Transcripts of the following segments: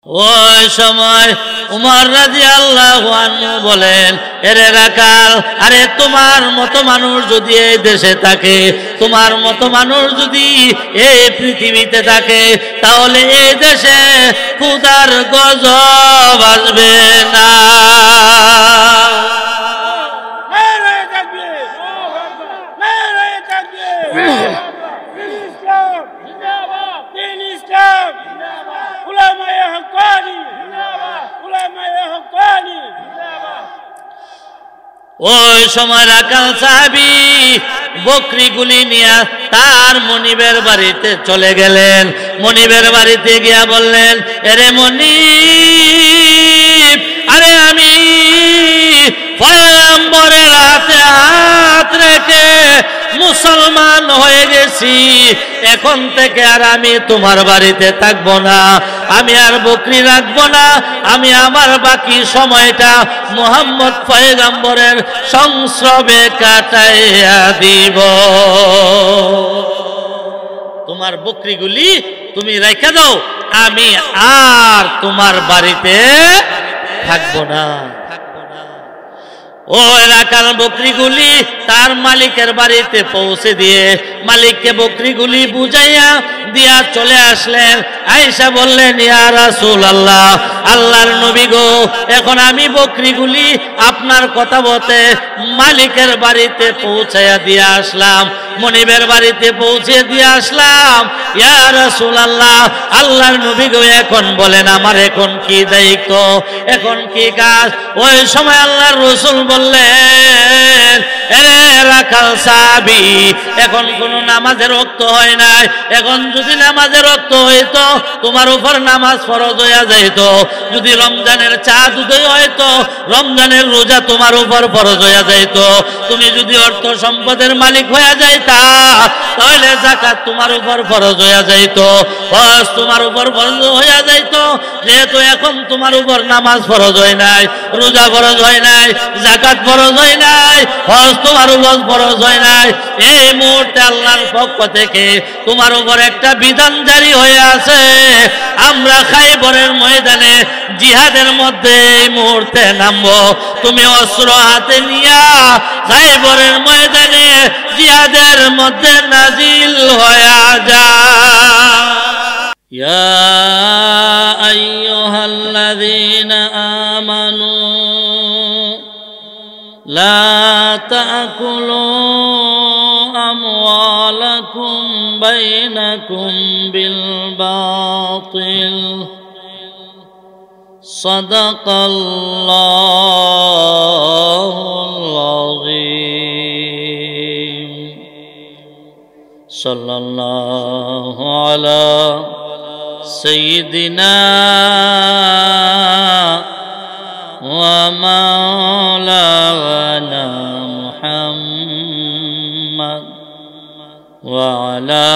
ওই সময় উমর রাদিয়াল্লাহু আনহু বলেন, এরে রাখাল, আরে তোমার মতো মানুষ যদি এই দেশে থাকে, তোমার মতো মানুষ যদি এই পৃথিবীতে থাকে, তাহলে এই দেশে ক্ষুধার গজব আসবে না। ওই সময় রাখাল সাহাবী বকরিগুলি নিয়ে তার মনিবের বাড়িতে চলে গেলেন। মনিবের বাড়িতে গিয়া বললেন, এরে মনিব, আরে আমি পয়গম্বরের হাতে হাত রেখে মুসলমান হয়ে গেছি, এখন থেকে আর আমি তোমার বাড়িতে থাকবো না, আমি আর বকরি রাখবো না, আমি আমার বাকি সময়টা মুহাম্মদ পয়গম্বরের সংস্রবে কাটাইয়া দিব। তোমার বকরিগুলি তুমি রাইখা দাও, আমি আর তোমার বাড়িতে থাকবো না। ও রাখাল বকরিগুলি তার মালিকের বাড়িতে পৌঁছে দিয়ে মালিককে বকরিগুলি বুঝাইয়া দিয়া চলে আসলেন। আয়েশা বললেন, ইয়া রাসূলুল্লাহ, আল্লাহর নবী গো, এখন আমি বকরিগুলি আপনার কথা মতে মালিকের বাড়িতে পৌঁছাইয়া দিয়ে আসলাম, মনিবের বাড়িতে পৌঁছে দিয়ে আসলাম। ইয়া রাসূলুল্লাহ, আল্লাহর নবী গো, এখন বলেন আমার এখন কি দায়িত্ব, এখন কি কাজ? ওই সময় আল্লাহর রাসূল বললেন, এরে রাখাল সাহাবী, এখন কোন নামাজের ওয়াক্ত হয় নাই, এখন যদি নামাজের ওয়াক্ত হইতো তোমার উপর নামাজ ফরজ হইয়া যাইত, যদি রমজানের চাঁদ উদয় হইতো রমজানের রোজা তোমার উপর ফরজ হইয়া যাইত, তুমি যদি অর্থ সম্পদের মালিক হইয়া যাইতা তাহলে যাকাত তোমার উপর ফরজ হইয়া যাইত, হজ তোমার উপর ফরজ হইয়া যাইত। যেহেতু এখন তোমার উপর নামাজ ফরজ হয় নাই, রোজা ফরজ হয় নাই, যাকাত ফরজ হয় নাই, হজ তোমার উপর ফরজ হয় নাই, এই মুহূর্তে আল্লাহর পক্ষ থেকে তোমার উপর একটা বিধান জারি হয়ে আছে, আমরা খাইবরের ময়দানে জিহাদের মধ্যে এই মুহূর্তে নামবো, তুমি অস্ত্র হাতে নিয়া খাইবরের ময়দানে জিহাদের মধ্যে নাজিল হয়ে যা। ইয়া আইয়ুহাল্লাযীনা আমানু লা তাকুলু আমওয়ালাকুম বাইনাকুম বিল বাতিল সাদাকাল্লাহুল আযীম। সাল্লাল্লাহু আলা সাইয়্যিদিনা ওয়া মাওলানা মুহাম্মদ ওয়া আলা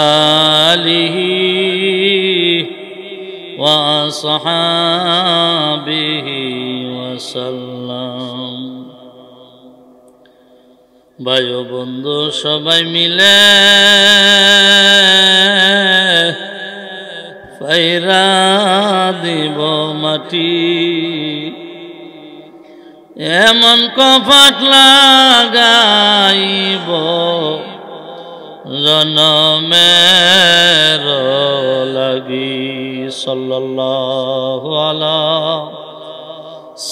আলিহি ওয়া আসহাবিহি ওয়াসাল্লাম। ভাই ও বন্ধু সবাই মিলে ফাইরা দিব মাটি, এমন কপাট লাগাইব জনমের লাগি। সাল্লাল্লাহু আলা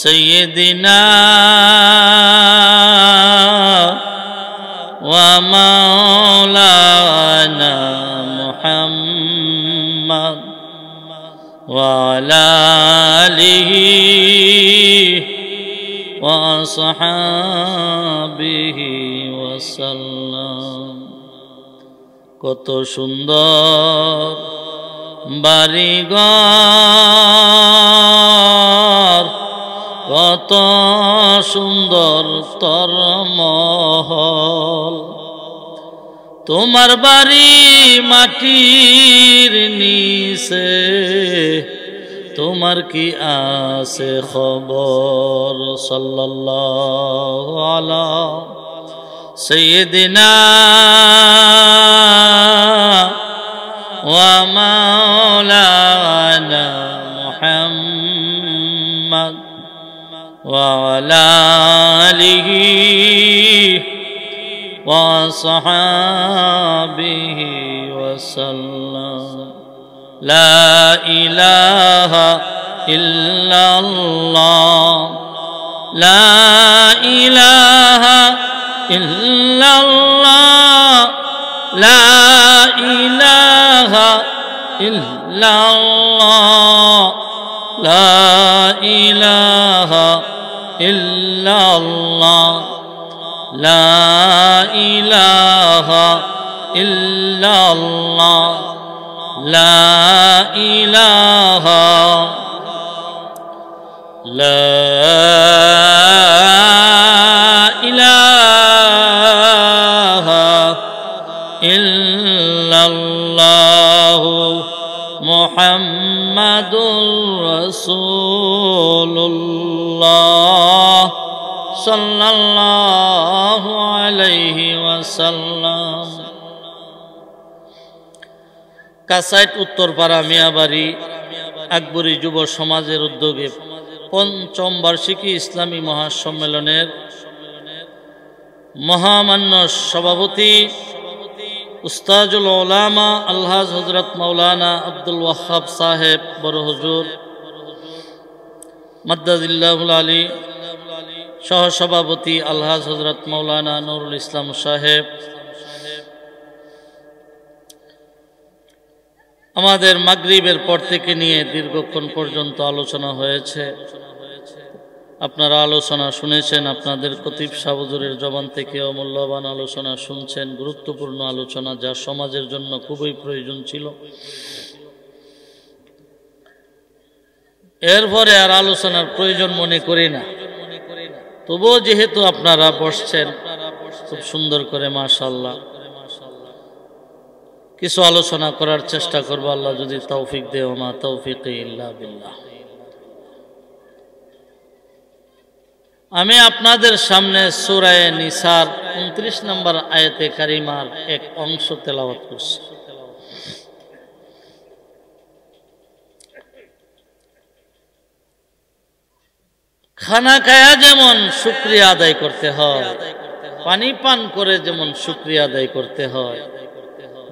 সাইয়্যিদিনা ওয়া মাওলানা মুহাম্মদ ওয়া আলা আলিহি ওয়া আসহাবিহি ওয়াসাল্লাম। কত সুন্দর বাড়িঘর, কত সুন্দর তোর মহল, তোমার বাড়ি মাটির নিচে, তোমার কি আছে খবর? সাল্লাল্লাহু আলা সাইয়্যিদিনা ওয়া মাওলানা মুহাম্মদ محمد وعلى آله وصحابه وسلم لا إله إلا الله لا إله إلا الله لا إله إلا الله لا إله إلا الله لا إله إلا الله لا إله لا إله إلا الله محمد رسول الله صلى الله عليه وسلم কাসাইট উত্তরপাড়া মিয়াবাড়ি আকবরী যুব সমাজের উদ্যোগে পঞ্চম বার্ষিকী ইসলামী মহাসম্মেলনের মহামান্য সভাপতি উস্তাজুল উলামা আলহাজ হযরত মাওলানা আব্দুল ওয়াহাব সাহেব বড় হুজুর মাদ্দাজিল্লাহুল আলী, সহসভাপতি আলহাজ হযরত মাওলানা নুরুল ইসলাম সাহেব, আমাদের মাগরিবের পর থেকে নিয়ে দীর্ঘক্ষণ পর্যন্ত আলোচনা হয়েছে। আপনারা আলোচনা শুনেছেন, আপনাদের খতিব সাহেব হুজুরের জবান থেকে অমূল্যবান আলোচনা শুনছেন, গুরুত্বপূর্ণ আলোচনা যা সমাজের জন্য খুবই প্রয়োজন ছিল। এরপরে আর আলোচনার প্রয়োজন মনে করি না, তবুও যেহেতু আপনারা বসছেন খুব সুন্দর করে মাশাআল্লাহ কিছু আলোচনা করার চেষ্টা করব, আল্লাহ যদি তৌফিক দেয়। ওমা তৌফিকি ইল্লা বিল্লাহ। আমি আপনাদের সামনে সূরা নিসার 29 নম্বর আয়াতে কারিমার এক অংশ তেলাওয়াত করছি। খানা খায়া যেমন শুকরিয়া আদায় করতে হয়, পানি পান করে যেমন শুকরিয়া আদায় করতে হয়,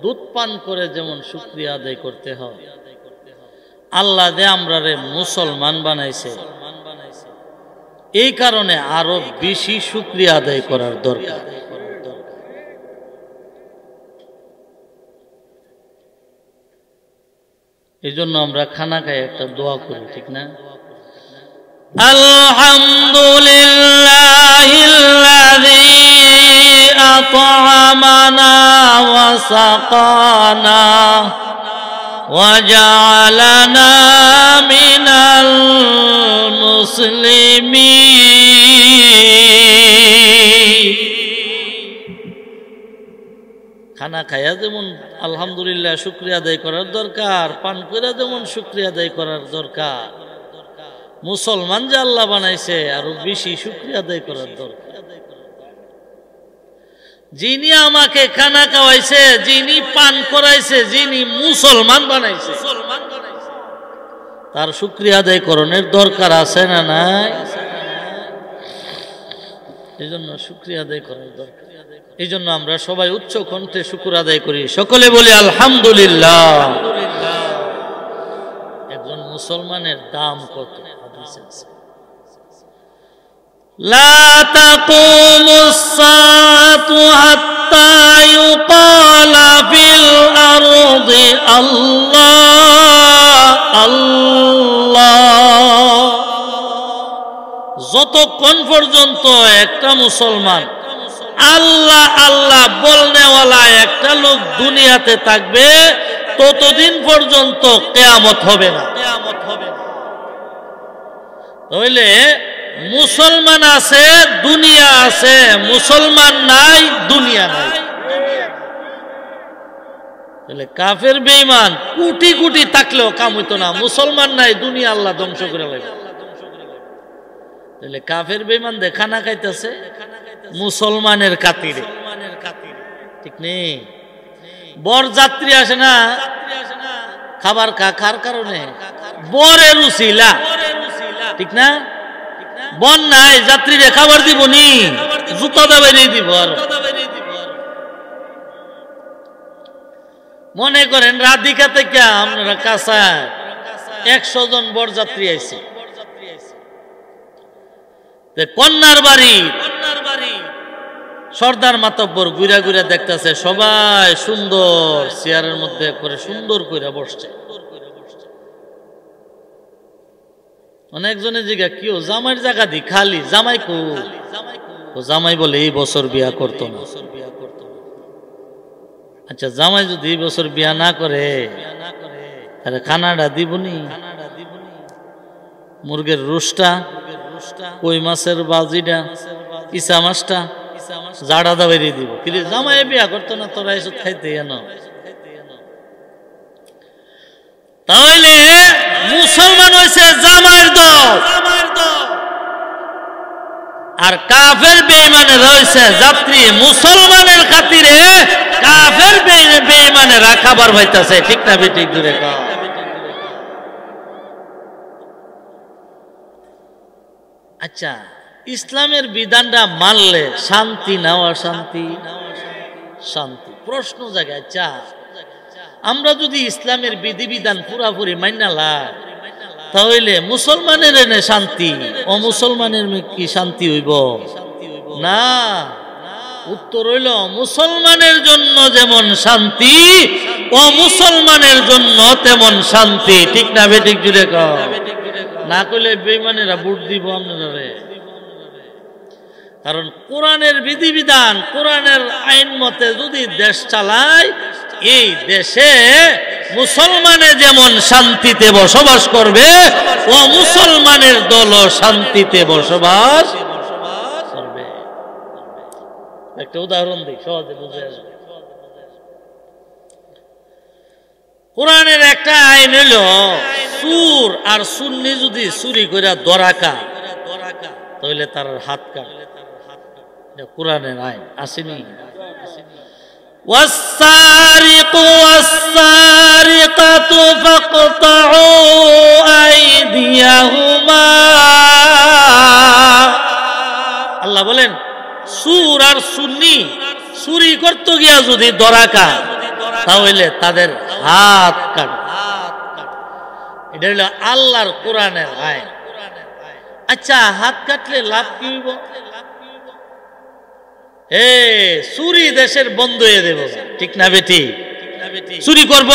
দুধ পান করে যেমন শুকরিয়া আদায় করতে হয়, আল্লাহ দে আমরা রে মুসলমান বানাইছে, এই কারণে আরো বেশি শুকরিয়া আদায় করার দরকার। এই জন্য আমরা খানা খাই একটা দোয়া করি, ঠিক না? আলহামদুলিল্লাহিল্লাযী আত'আমানা ওয়া সাকানা ওয়া জা'আলানা মিনাল মুসলিমিন। খানা খায়া যেমন আলহামদুলিল্লাহ শুকরিয়া আদায় করার দরকার, পান করে যেমন শুকরিয়া আদায় করার দরকার, মুসলমান যে আল্লাহ বানাইছে আরো বেশি শুকরিয়া আদায় করার দরকার। যিনি আমাকে খানা খাওয়াইছে, যিনি পান করাইছে, যিনি মুসলমান বানাইছে, তার শুকরিয়া আদায় করণের দরকার আছে না নাই? এই জন্য শুকরিয়া আদায় করার দরকার। এই জন্য আমরা সবাই উচ্চ কণ্ঠে শুকর আদায় করি, সকলে বলি আলহামদুলিল্লাহ। একজন মুসলমানের দাম কত? লা তাকুমুস সাআতু হাত্তা ইউকালা ফিল আরদি আল্লাহ আল্লাহ। যতক্ষণ পর্যন্ত একটা মুসলমান আল্লাহ আল্লাহ বলনেওয়ালা একটা লোক দুনিয়াতে থাকবে, ততদিন পর্যন্ত কিয়ামত হবে না। তাহলে মুসলমান আছে, দুনিয়া আছে, মুসলমান নাই, দুনিয়া নাই। তাহলে কাফের বেঈমান কোটি কোটি থাকলেও কাম হইতো না, মুসলমান নাই, দুনিয়া আল্লাহ ধ্বংস করে লাগবে। তাহলে কাফের বেঈমান দেখা না খাইতেছে মুসলমানের খাতিরে, ঠিক নেই? বরযাত্রী আসে না, খাবার কার কারণে? বরের উসিলা, ঠিক না? বন্যায় যাত্রীরা খাবার দিব নি, জুতা দাবাই দিব। আর মনে করেন রাধিকা থেকে আপনারা কাঁচা 100 জন বরযাত্রী আইছে, কন্যার বাড়ি সর্দার মাতব্বর ঘুরা ঘুরা দেখতেছে সবাই সুন্দর চেয়ারের মধ্যে করে সুন্দর করে বসছে। অনেকজনের জিজ্ঞাসা কি জামাইয়ের জায়গা দি খালি, জামাই কো? জামাই বলে এই বছর বিয়া করতো না। আচ্ছা জামাই যদি এই বছর বিয়া না করে তাহলে খানাটা দিবনি? মুরগের রোস্টটা, কই মাছের বাজিটা, ইসা মাছটা জাড়া দাবাই দিব। কিন্তু জামাই বিয়া করতো না, তোরা এসব খাইতে না। তাহলে মুসলমান হয়েছে জামাইয়ের দল, আর কাফের বেঈমানের হয়েছে যাত্রী। মুসলমানের খাতিরে কাফের বেঈমানেরা খাবার পাইতেছে, ঠিক না বেঠিক? দূরে কও। আচ্ছা ইসলামের বিধানটা মানলে শান্তি না অশান্তি? শান্তি। প্রশ্ন জায়গায় আচ্ছা আমরা যদি ইসলামের বিধিবিধান পুরাপুরি মাইনালা তাহলে মুসলমানের এনে শান্তি, অমুসলমানের কি শান্তি হইব? না, উত্তর হইল মুসলমানের জন্য যেমন শান্তি অমুসলমানের জন্য তেমন শান্তি, ঠিক না বেঠিক? জুড়ে কও। না কইলে বেঈমানেরা ভোট দিব আপনারা। কারণ কোরআনের বিধিবিধান, কোরআনের আইন মতে যদি দেশ চালায়, এই দেশে মুসলমানে যেমন শান্তিতে বসবাস করবে ও মুসলমানের দলও শান্তিতে বসবাস করবে। একটা উদাহরণ দিই, সহজে বুঝে আসবে। কোরআনের একটা আইন হলো সুর আর সুন্নি যদি চুরি করে ধরাকা তাহলে তার হাত কাট। কোরআনের আইন আসেনি? والسارق والسارقة فاقطعوا أيديهما। আল্লাহ বলেন সুর আর সুন্নি চুরি করতে গিয়া যদি ধরাকা তাহলে তাদের হাত কাট। এটা হলো আল্লাহর কোরআনের আইন। আচ্ছা হাত কাটলে লাভ কি হইব? চুরি দেশের বন্ধ হয়ে দেব, ঠিক না বেটি? চুরি করব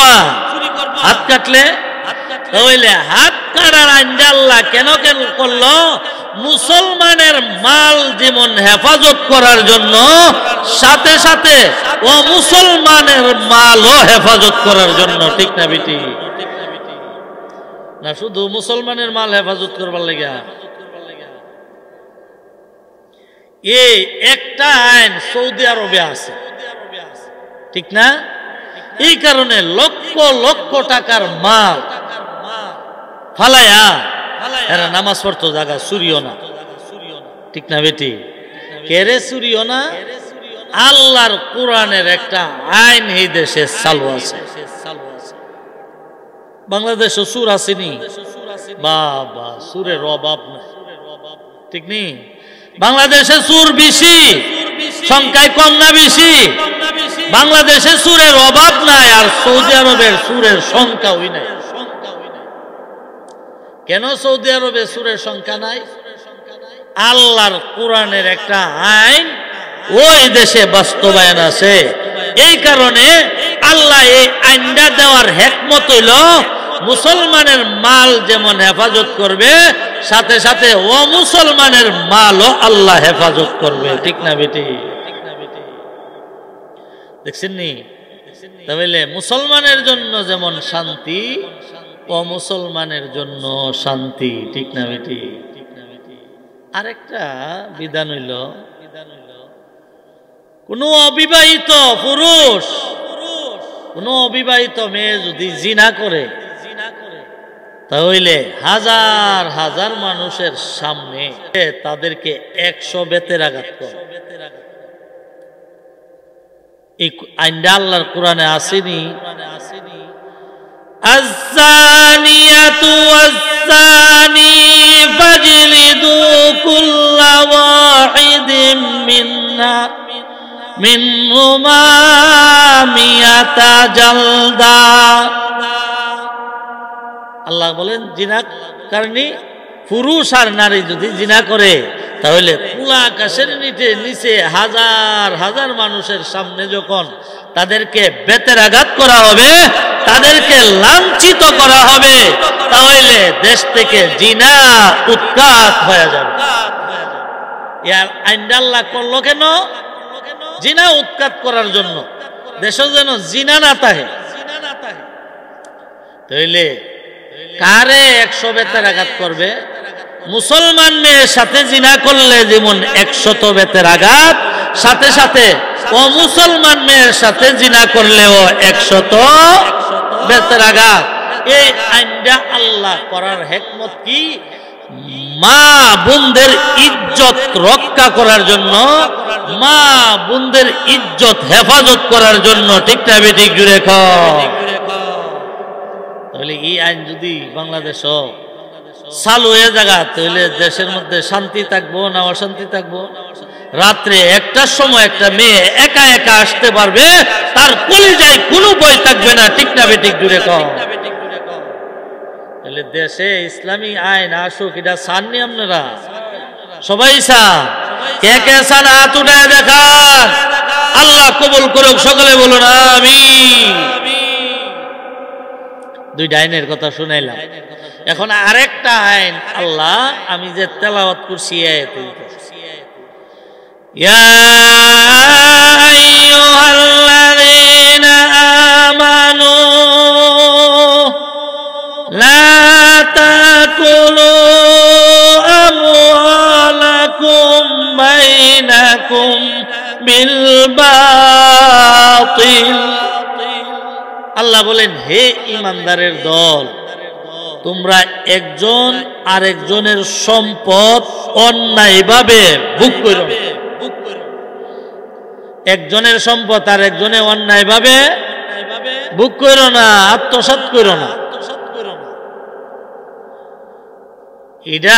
হাত কাটলে? তাহলে হাত কাটার আইনটা আল্লাহ কেন কেন করলো? মুসলমানের মাল যেমন হেফাজত করার জন্য, সাথে সাথে ও মুসলমানের মালও হেফাজত করার জন্য, ঠিক না বেটি? না শুধু মুসলমানের মাল হেফাজত করবার লেগা। এই একটা আইন সৌদি আরবে আছে, ঠিক না? এই কারণে লক্ষ লক্ষ টাকার মাল ফালায়া এরা নামাজ পড়তো জায়গা চুরিও না, ঠিক না বেটি? কেরে চুরিও না? আল্লাহর কোরআনের একটা আইন এই দেশে চালু আছে। বাংলাদেশে সুর আসেনি? বাবা সুরের অভাব নাই, ঠিক নেই? বাংলাদেশে সুর বেশি, সংখ্যায় কম না বেশি? বাংলাদেশে সুরের অভাব নাই, আর সৌদি আরবের সুরের সংখ্যা ওই নাই। কেন সৌদি আরবে সুরের সংখ্যা নাই? আল্লাহর কোরআনের একটা আইন ওই দেশে বাস্তবায়ন আছে। এই কারণে আল্লাহ এই আইনটা দেওয়ার হিকমত হইল মুসলমানের মাল যেমন হেফাজত করবে, সাথে সাথে ও মুসলমানের মালও আল্লাহ হেফাজত করবে, ঠিক না বেটি? দেখছেন নি? তাহলে মুসলমানের জন্য যেমন শান্তি ও মুসলমানের জন্য শান্তি, ঠিক না বেটি? আরেকটা বিধান হইল কোন অবিবাহিত পুরুষ কোন অবিবাহিত মেয়ে যদি জিনা করে তাহলে হাজার হাজার মানুষের সামনে তাদেরকে 100 বেতের আঘাত করে। এই আইনটা আল্লাহর কোরআনে আসেনি? الزانية والزاني فاجلدوا كل واحد منهما 100 جلدة আল্লাহ বলেন জিনাকারী পুরুষ আর নারী যদি জিনা করে তাহলে খোলা আকাশের নিচে হাজার হাজার মানুষের সামনে যখন তাদেরকে বেতের আঘাত করা হবে, তাদেরকে লাঞ্ছিত করা হবে, তাহলে দেশ থেকে জিনা উৎখাত হয়ে যাবে। ইয়ার আইনটা আল্লাহ করলো কেন? জিনা উৎখাত করার জন্য, দেশে যেন জিনা না থাকে। তাহলে কারে 100 বেতের আঘাত করবে? মুসলমান মেয়ের সাথে জিনা করলে যেমন 100 বেতের আঘাত, সাথে সাথে অমুসলমান মেয়ের সাথে জিনা করলেও 100 বেতের আঘাত। এই আইনটা আল্লাহ করার হিকমত কি? মা বোনদের ইজ্জত রক্ষা করার জন্য, মা বোনদের ইজ্জত হেফাজত করার জন্য। ঠিক না বেঠিক জুড়ে তাহলে এই আইন যদি বাংলাদেশ চালু হয়ে জায়গা, তাহলে দেশের মধ্যে শান্তি থাকবো না অশান্তি থাকবো? রাত্রে 1টার সময় একটা মেয়ে একা একা আসতে পারবে, তার কলিজায় কোনো বই থাকবে না। ঠিক না বেঠিক জুড়ে তাহলে দেশে ইসলামী আইন আসুক, এটা চাননি আপনারা? সবাই চান? কে কে চান হাত উঠায় দেখান। আল্লাহ কবুল করুক, সকলে বলুন আমিন। 2টা আইনের কথা শুনাইলাম, এখন আরেকটা আইন আল্লাহ আমি যে তেলাওয়াত করছি আয়াতে, ইয়া আইয়ুহাল্লাযীনা আমানু লা তাকুলু আমওয়ালাকুম বাইনাকুম বিল বাতিল। আল্লাহ বলেন, হে ঈমানদারের দল, তোমরা একজন আরেকজনের সম্পদ অন্যায়ভাবে ভোগ করো না। একজনের সম্পদ আর একজনে অন্যায়ভাবে ভোগ করো না, আত্মসাৎ করো না। এটা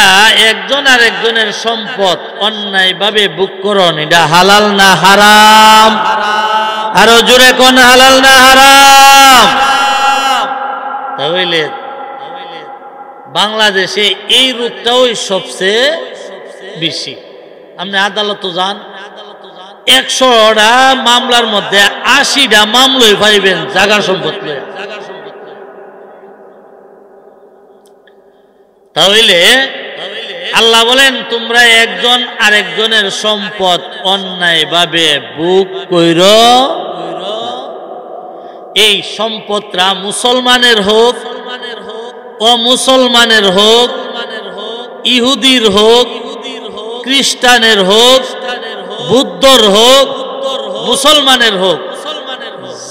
একজন আর একজনের সম্পদ অন্যায়ভাবে ভোগ করুন, এটা হালাল না হারাম? আরো জোরে কোন হালাল না হারাম? তাহলে বাংলাদেশে এই রূপটাও সবচেয়ে বেশি। আপনি আদালত যান, 100টা মামলার মধ্যে 80টা মামলাই পাইবেন জায়গা সম্পদ লয়ে। তাহলে আল্লাহ বলেন, তোমরা একজন আরেকজনের সম্পদ অন্যায়ভাবে ভোগ কইরো। এই সম্পদরা মুসলমানের হোক, অমুসলমানের হোক, ইহুদির হোক, খ্রিস্টানের হোক, বুদ্ধর হোক, মুসলমানের হোক,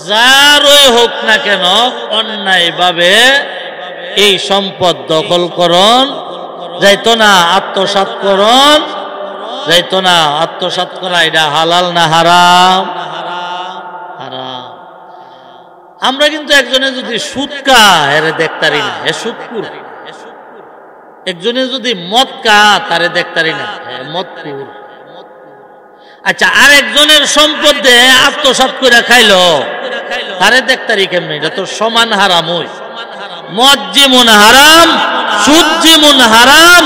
যারই হোক না কেন, অন্যায়ভাবে এই সম্পদ দখল করন যাইতো না, আত্মসাৎ করন যাইতো না। আত্মসাৎ করা এটা হালাল না হারাম? হারাম। আমরা কিন্তু একজনে যদি সুদ খায় এরে দেখতারি না, হে সুদকুর। একজনে যদি মদ খায় তারে দেখতারি না, হে মদকুর। আচ্ছা, আরেকজনের সম্পদ দিয়ে আত্মসাৎ করে খাইলো, তারে দেখতারি কেমনে? এটা তো সমান হারাম। হই মদ যেমন হারাম, সুদ যেমন হারাম,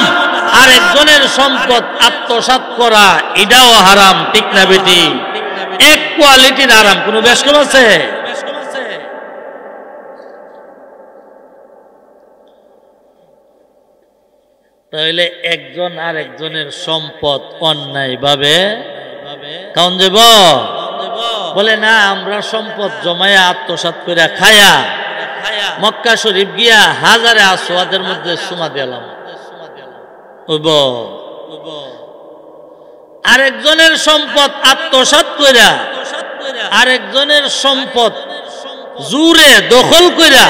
আরেকজনের সম্পদ আত্মসাৎ করা এটাও হারাম। ঠিক না বেটি? এক কোয়ালিটির হারাম, কোনো বেশ কম আছে? তাহলে একজন আরেকজনের সম্পদ অন্যায়ভাবে কারণ যাব বলে না, আমরা সম্পদ জমায়া আত্মসাৎ করে খায়া মক্কা শরীফ গিয়া হাজারে আসওয়াদের মধ্যে সুমা দিলাম। আরেকজনের সম্পদ আত্মসাৎ কইরা, আরেকজনের সম্পদ জুরে দখল কইরা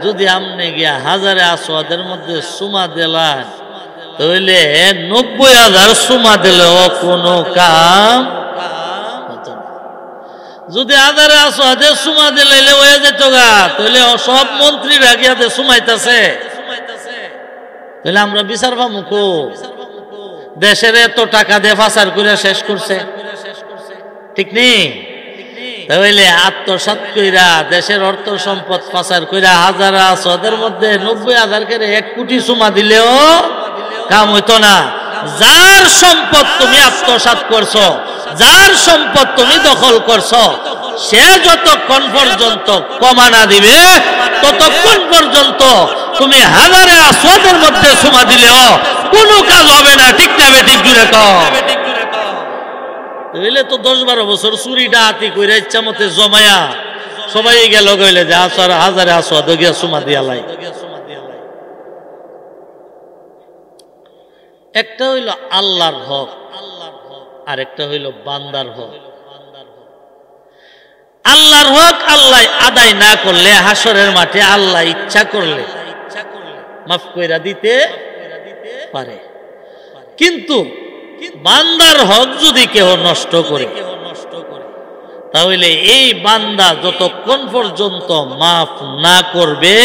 যদি আমনে গিয়া হাজারে আসওয়াদের মধ্যে সুমা দিলাম, তাহলে 90,000 সুমা দিলেও কোনো কাম হতো না। যদি হাজারে আসওয়াদে সুমা দিলে হয়ে যেত গা, তাহলে সব মন্ত্রীরা গিয়াতে সুমাইতেছে, তাহলে আমরা বিচার পাবো কো? দেশের এত টাকা দিয়ে পাচার করে শেষ করছে, ঠিক নেই? তাহলে আত্মসাৎ কইরা দেশের অর্থ সম্পদ পাচার কইরা হাজার আসওয়াদের মধ্যে 90,000 করে 1 কোটি সুমা দিলেও কাম হইতো না। যার সম্পদ তুমি আত্মসাৎ করছো, যার সম্পদ তুমি দখল করছো, সে যতক্ষণ পর্যন্ত ক্ষমা না দিবে ততক্ষণ পর্যন্ত তুমি হাজারে আসওয়াদের মধ্যে সুমা দিলেও কোনো কাজ হবে না, ঠিক না বেঠিক জুড়ে কও? তাহলে তো 10-12 বছর চুরি ডাকাতি কইরা ইচ্ছা মতে জমায়া সবাই গেল কইলে যে হাজারে আসওয়াদ গিয়া সুমা দিয়া লাই। একটা হইল আল্লাহর হক, আর একটা হইল বান্দার হক। আল্লাহর হক আল্লাহ আদায় না করলে হাসরের মাঠে আল্লাহ ইচ্ছা করলে মাফ কইরা দিতে পারে, কিন্তু বান্দার হক যদি কেউ নষ্ট করে তাহলে এই বান্দা যতক্ষণ পর্যন্ত মাফ না করবে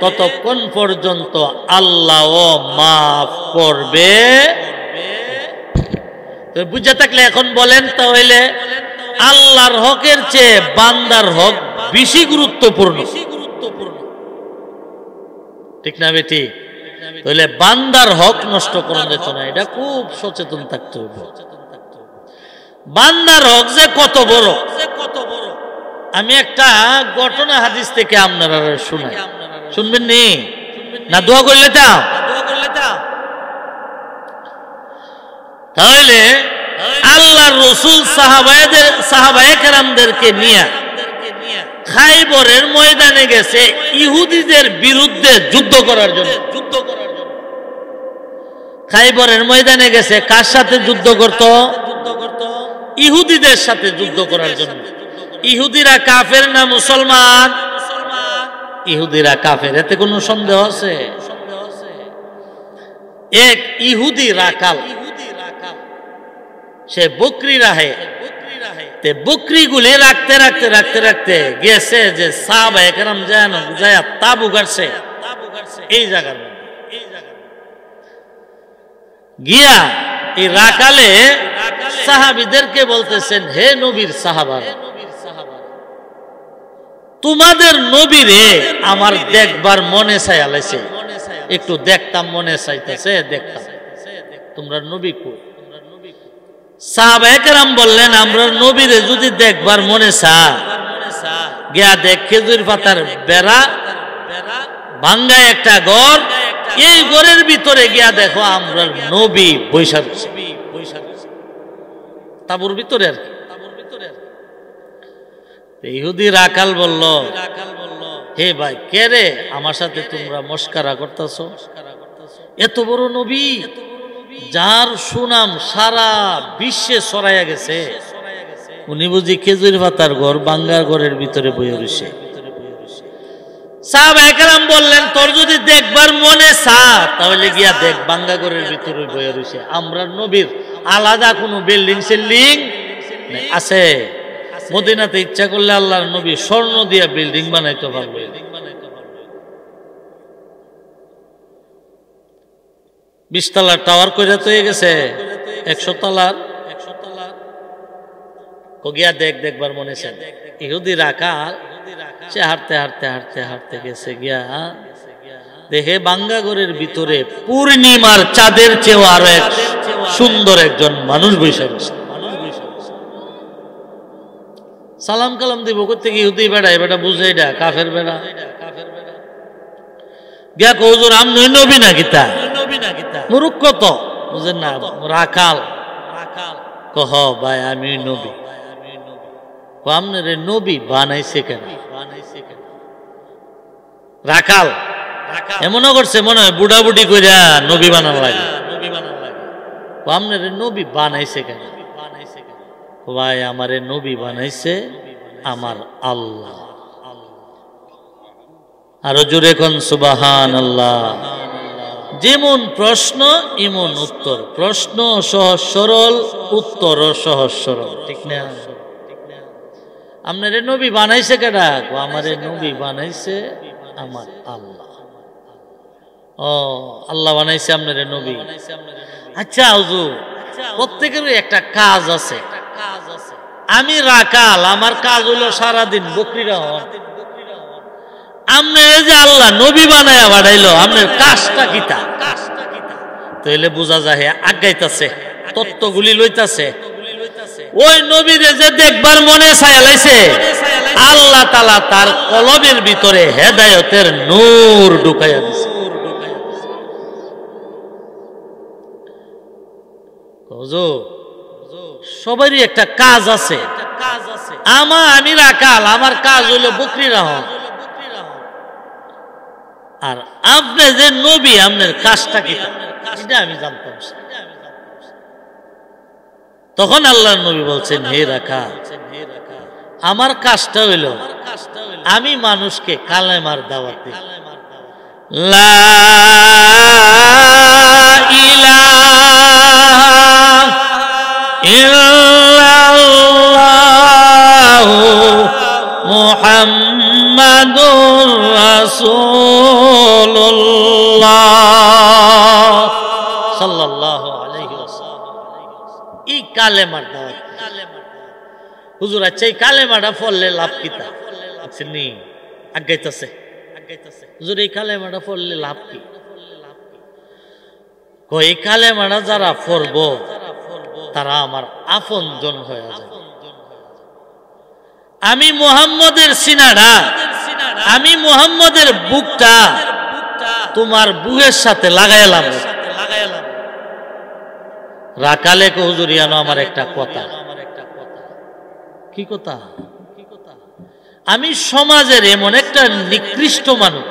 ততক্ষণ পর্যন্ত আল্লাহও মাফ করবে। তো বুঝে থাকলে এখন বলেন, তাহলে আল্লাহর হকের চেয়ে বান্দার হক বেশি গুরুত্বপূর্ণ, ঠিক না বেটি? তাহলে বান্দার হক নষ্ট করা যেত না, এটা খুব সচেতন থাকতে হবে। বান্দার হক যে কত বড়, আমি একটা ঘটনা হাদিস থেকে আপনারা শুনাই, শুনবেন নি না? দোয়া করলে তা তাহলে আল্লাহর রাসূল সাহাবায়ে কেরামদেরকে নিয়ে খাইবরের ময়দানে গেছে ইহুদিদের বিরুদ্ধে যুদ্ধ করার জন্য। খাইবরের ময়দানে গেছে কার সাথে যুদ্ধ করত? ইহুদিদের সাথে যুদ্ধ করার জন্য। ইহুদিরা কাফের না মুসলমান? ইহুদিরা কাফের, এতে কোনো সন্দেহ আছে? এক ইহুদি রাখাল, সে বকরি রাহে, তে বকরিগুলি রাখতে রাখতে রাখতে রাখতে গেছে যে সাহাবায়ে কেরাম যায় তাবু গাড়ছে এই জায়গার মধ্যে। গিয়া এই রাখালে সাহাবীদেরকে বলতেছেন, হে নবীর সাহাবারা, তোমাদের নবীরে আমার দেখবার মনে চাইছে, একটু দেখতাম, মনে চাইতেছে দেখতাম, তোমরা নবী কো? সাহাবায়ে কেরাম বললেন, আমরা নবীরে যদি দেখবার মনে চা, গিয়া দেখ খেজুর পাতার বেড়া ভাঙ্গা একটা ঘর, এই ঘরের ভিতরে গিয়া দেখো আমরা নবী বৈশা তাবুর ভিতরে আর কি। ইহুদি রাখাল বলল, হে ভাই, কে রে আমার সাথে তোমরা মস্কারা করতেছো? এত বড় নবী যার সুনাম সারা বিশ্বে ছড়াইয়া গেছে, উনি বুঝি খেজুর পাতার ঘর বাঙ্গার ঘরের ভিতরে বইয়া রইছে? সাহাবায়ে কেরাম বললেন, তোর যদি দেখবার মনে চা তাহলে গিয়া দেখ, বাঙ্গা ঘরের ভিতরে বইয়া রইছে। আমরা নবীর আলাদা কোনো বিল্ডিং সিল্ডিং আছে? মদিনাতে ইচ্ছা করলে আল্লাহর নবী স্বর্ণ দিয়া বিল্ডিং বানাইতে পারবে। 20 তলার টাওয়ার কইরা তো হয়ে গেছে 100 তলার। গিয়া দেখবার মনে চায়। ইহুদি রাখাল সে হাঁটতে হাঁটতে হাঁটতে হাঁটতে গেছে, গিয়া দেখে বাঙ্গা ঘরের ভিতরে পূর্ণিমার চাঁদের চেয়েও আরো এক সুন্দর একজন মানুষ বসে বসে। সালাম কালাম দিব করতে গিয়ে ইহুদি বেড়া, বেটা বুঝে এটা কাফের বেড়া। গিয়া কো, হুজুর আমনি নবী নাকি? তা মুরুখ কত বুঝেন না? রাখাল কহ, ভাই আমি নবী। আপনার নবী বানাইছে কেন? রাখাল এমনও করছে মনে হয় বুড়া বুড়ি কইরা নবী বানানো লাগে। আপনার নবী বানাইছে কেন? ভাই আমারে নবী বানাইছে আমার আল্লাহ। আরো জোরে কোন সুবহানাল্লাহ। যেমন প্রশ্ন এমন উত্তর, প্রশ্ন সহজ সরল, উত্তর সহজ সরল, ঠিক না? আপনারে নবী বানাইছে কেডা? আমারে নবী বানাইছে আমার আল্লাহ। ও আল্লাহ বানাইছে আপনারে নবী। আচ্ছা হুজুর, প্রত্যেকেরই একটা কাজ আছে। আমি রাখাল, আমার কাজ হলো সারাদিন বকরিরা হন। আপনার যে আল্লাহ নবী বানায় বাড়াইলো, আপনার কাজটা কিতা? তাইলে বোঝা যায় আগাইতাছে, তত্ত্বগুলি লইতাছে। ওই নবীরে যে দেখবার মনে ছায়ালাইছে, আল্লাহ তাআলা তার কলবের ভিতরে হেদায়েতের নূর ঢুকাইয়া দিছে। সবারই একটা কাজ আছে। আমি রাখাল, আমার কাজ হলো বকরি রাখা। আর আপনি যে নবী, আপনার কাজটা কি এটা আমি জানতাম। তখন আল্লাহর নবী বলছেন, হে রাখাল, আমার কাজটা হইল আমি মানুষকে কালেমার দাওয়াত দিই। লা ইলাহা ইল্লাল্লাহু মুহাম্মাদুর রাসূলুল্লাহ সাল্লাল্লাহু আলাইহি ওয়াসাল্লাম। এই কালেমার দাওয়াত। হুজুর আচ্ছা এই কালেমাটা পড়লে লাভ কিতা? বুঝছেননি? আগাইতাছে হুজুর, এই কালেমাটা পড়লে লাভ কি? এই কালেমাটা যারা পড়ব তারা আমার আপনজন হয়ে যাবে। আমি মুহাম্মদের সিনাটা, আমি মুহাম্মদের বুকটা তোমার বুকের সাথে লাগাইলাম। রাকালে হুজুরিয়ানো আমার একটা কথা। কি কথা? আমি সমাজের এমন একটা নিকৃষ্ট মানুষ,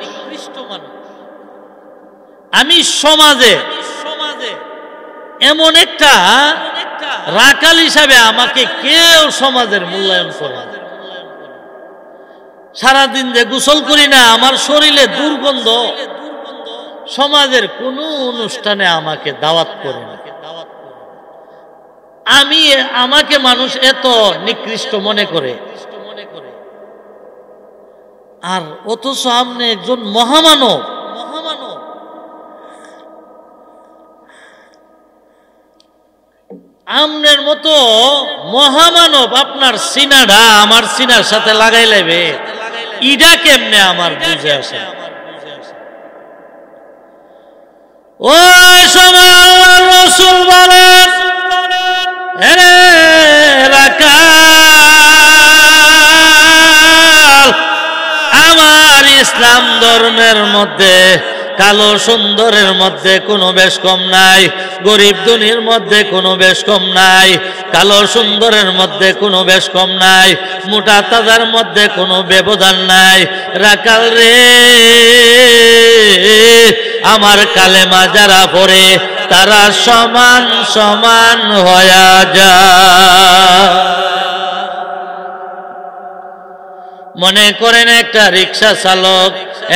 আমি সমাজে এমন একটা রাকাল হিসাবে আমাকে কেউ সমাজের মূল্যায়ন করে না। সারাদিন যে গোসল করি না, আমার শরীরে দুর্গন্ধ, সমাজের কোনো অনুষ্ঠানে আমাকে দাওয়াত করে না। আমাকে মানুষ এত নিকৃষ্ট মনে করে, আর অথচ আপনি একজন মহামানব। আমনের মতো মহামানব আপনার সিনাটা আমার সিনার সাথে লাগাই লাইবে, ইডা কেমনে আমার বুঝে আসে? ওই সময় আল্লাহর রাসূল বলেন, আরে রাকাল, আমার ইসলাম ধর্মের মধ্যে কালো সুন্দরের মধ্যে কোনো বেশ কম নাই, গরিব ধনীর মধ্যে কোনো বেশ কম নাই, কালো সুন্দরের মধ্যে কোনো বেশ কম নাই, মোটা তাজার মধ্যে কোনো ব্যবধান নাই। রাকাল রে, আমার কালেমা যারা পড়ে তারা সমান সমান হয়ে যায়। মনে করেন একটা রিক্সা চালক,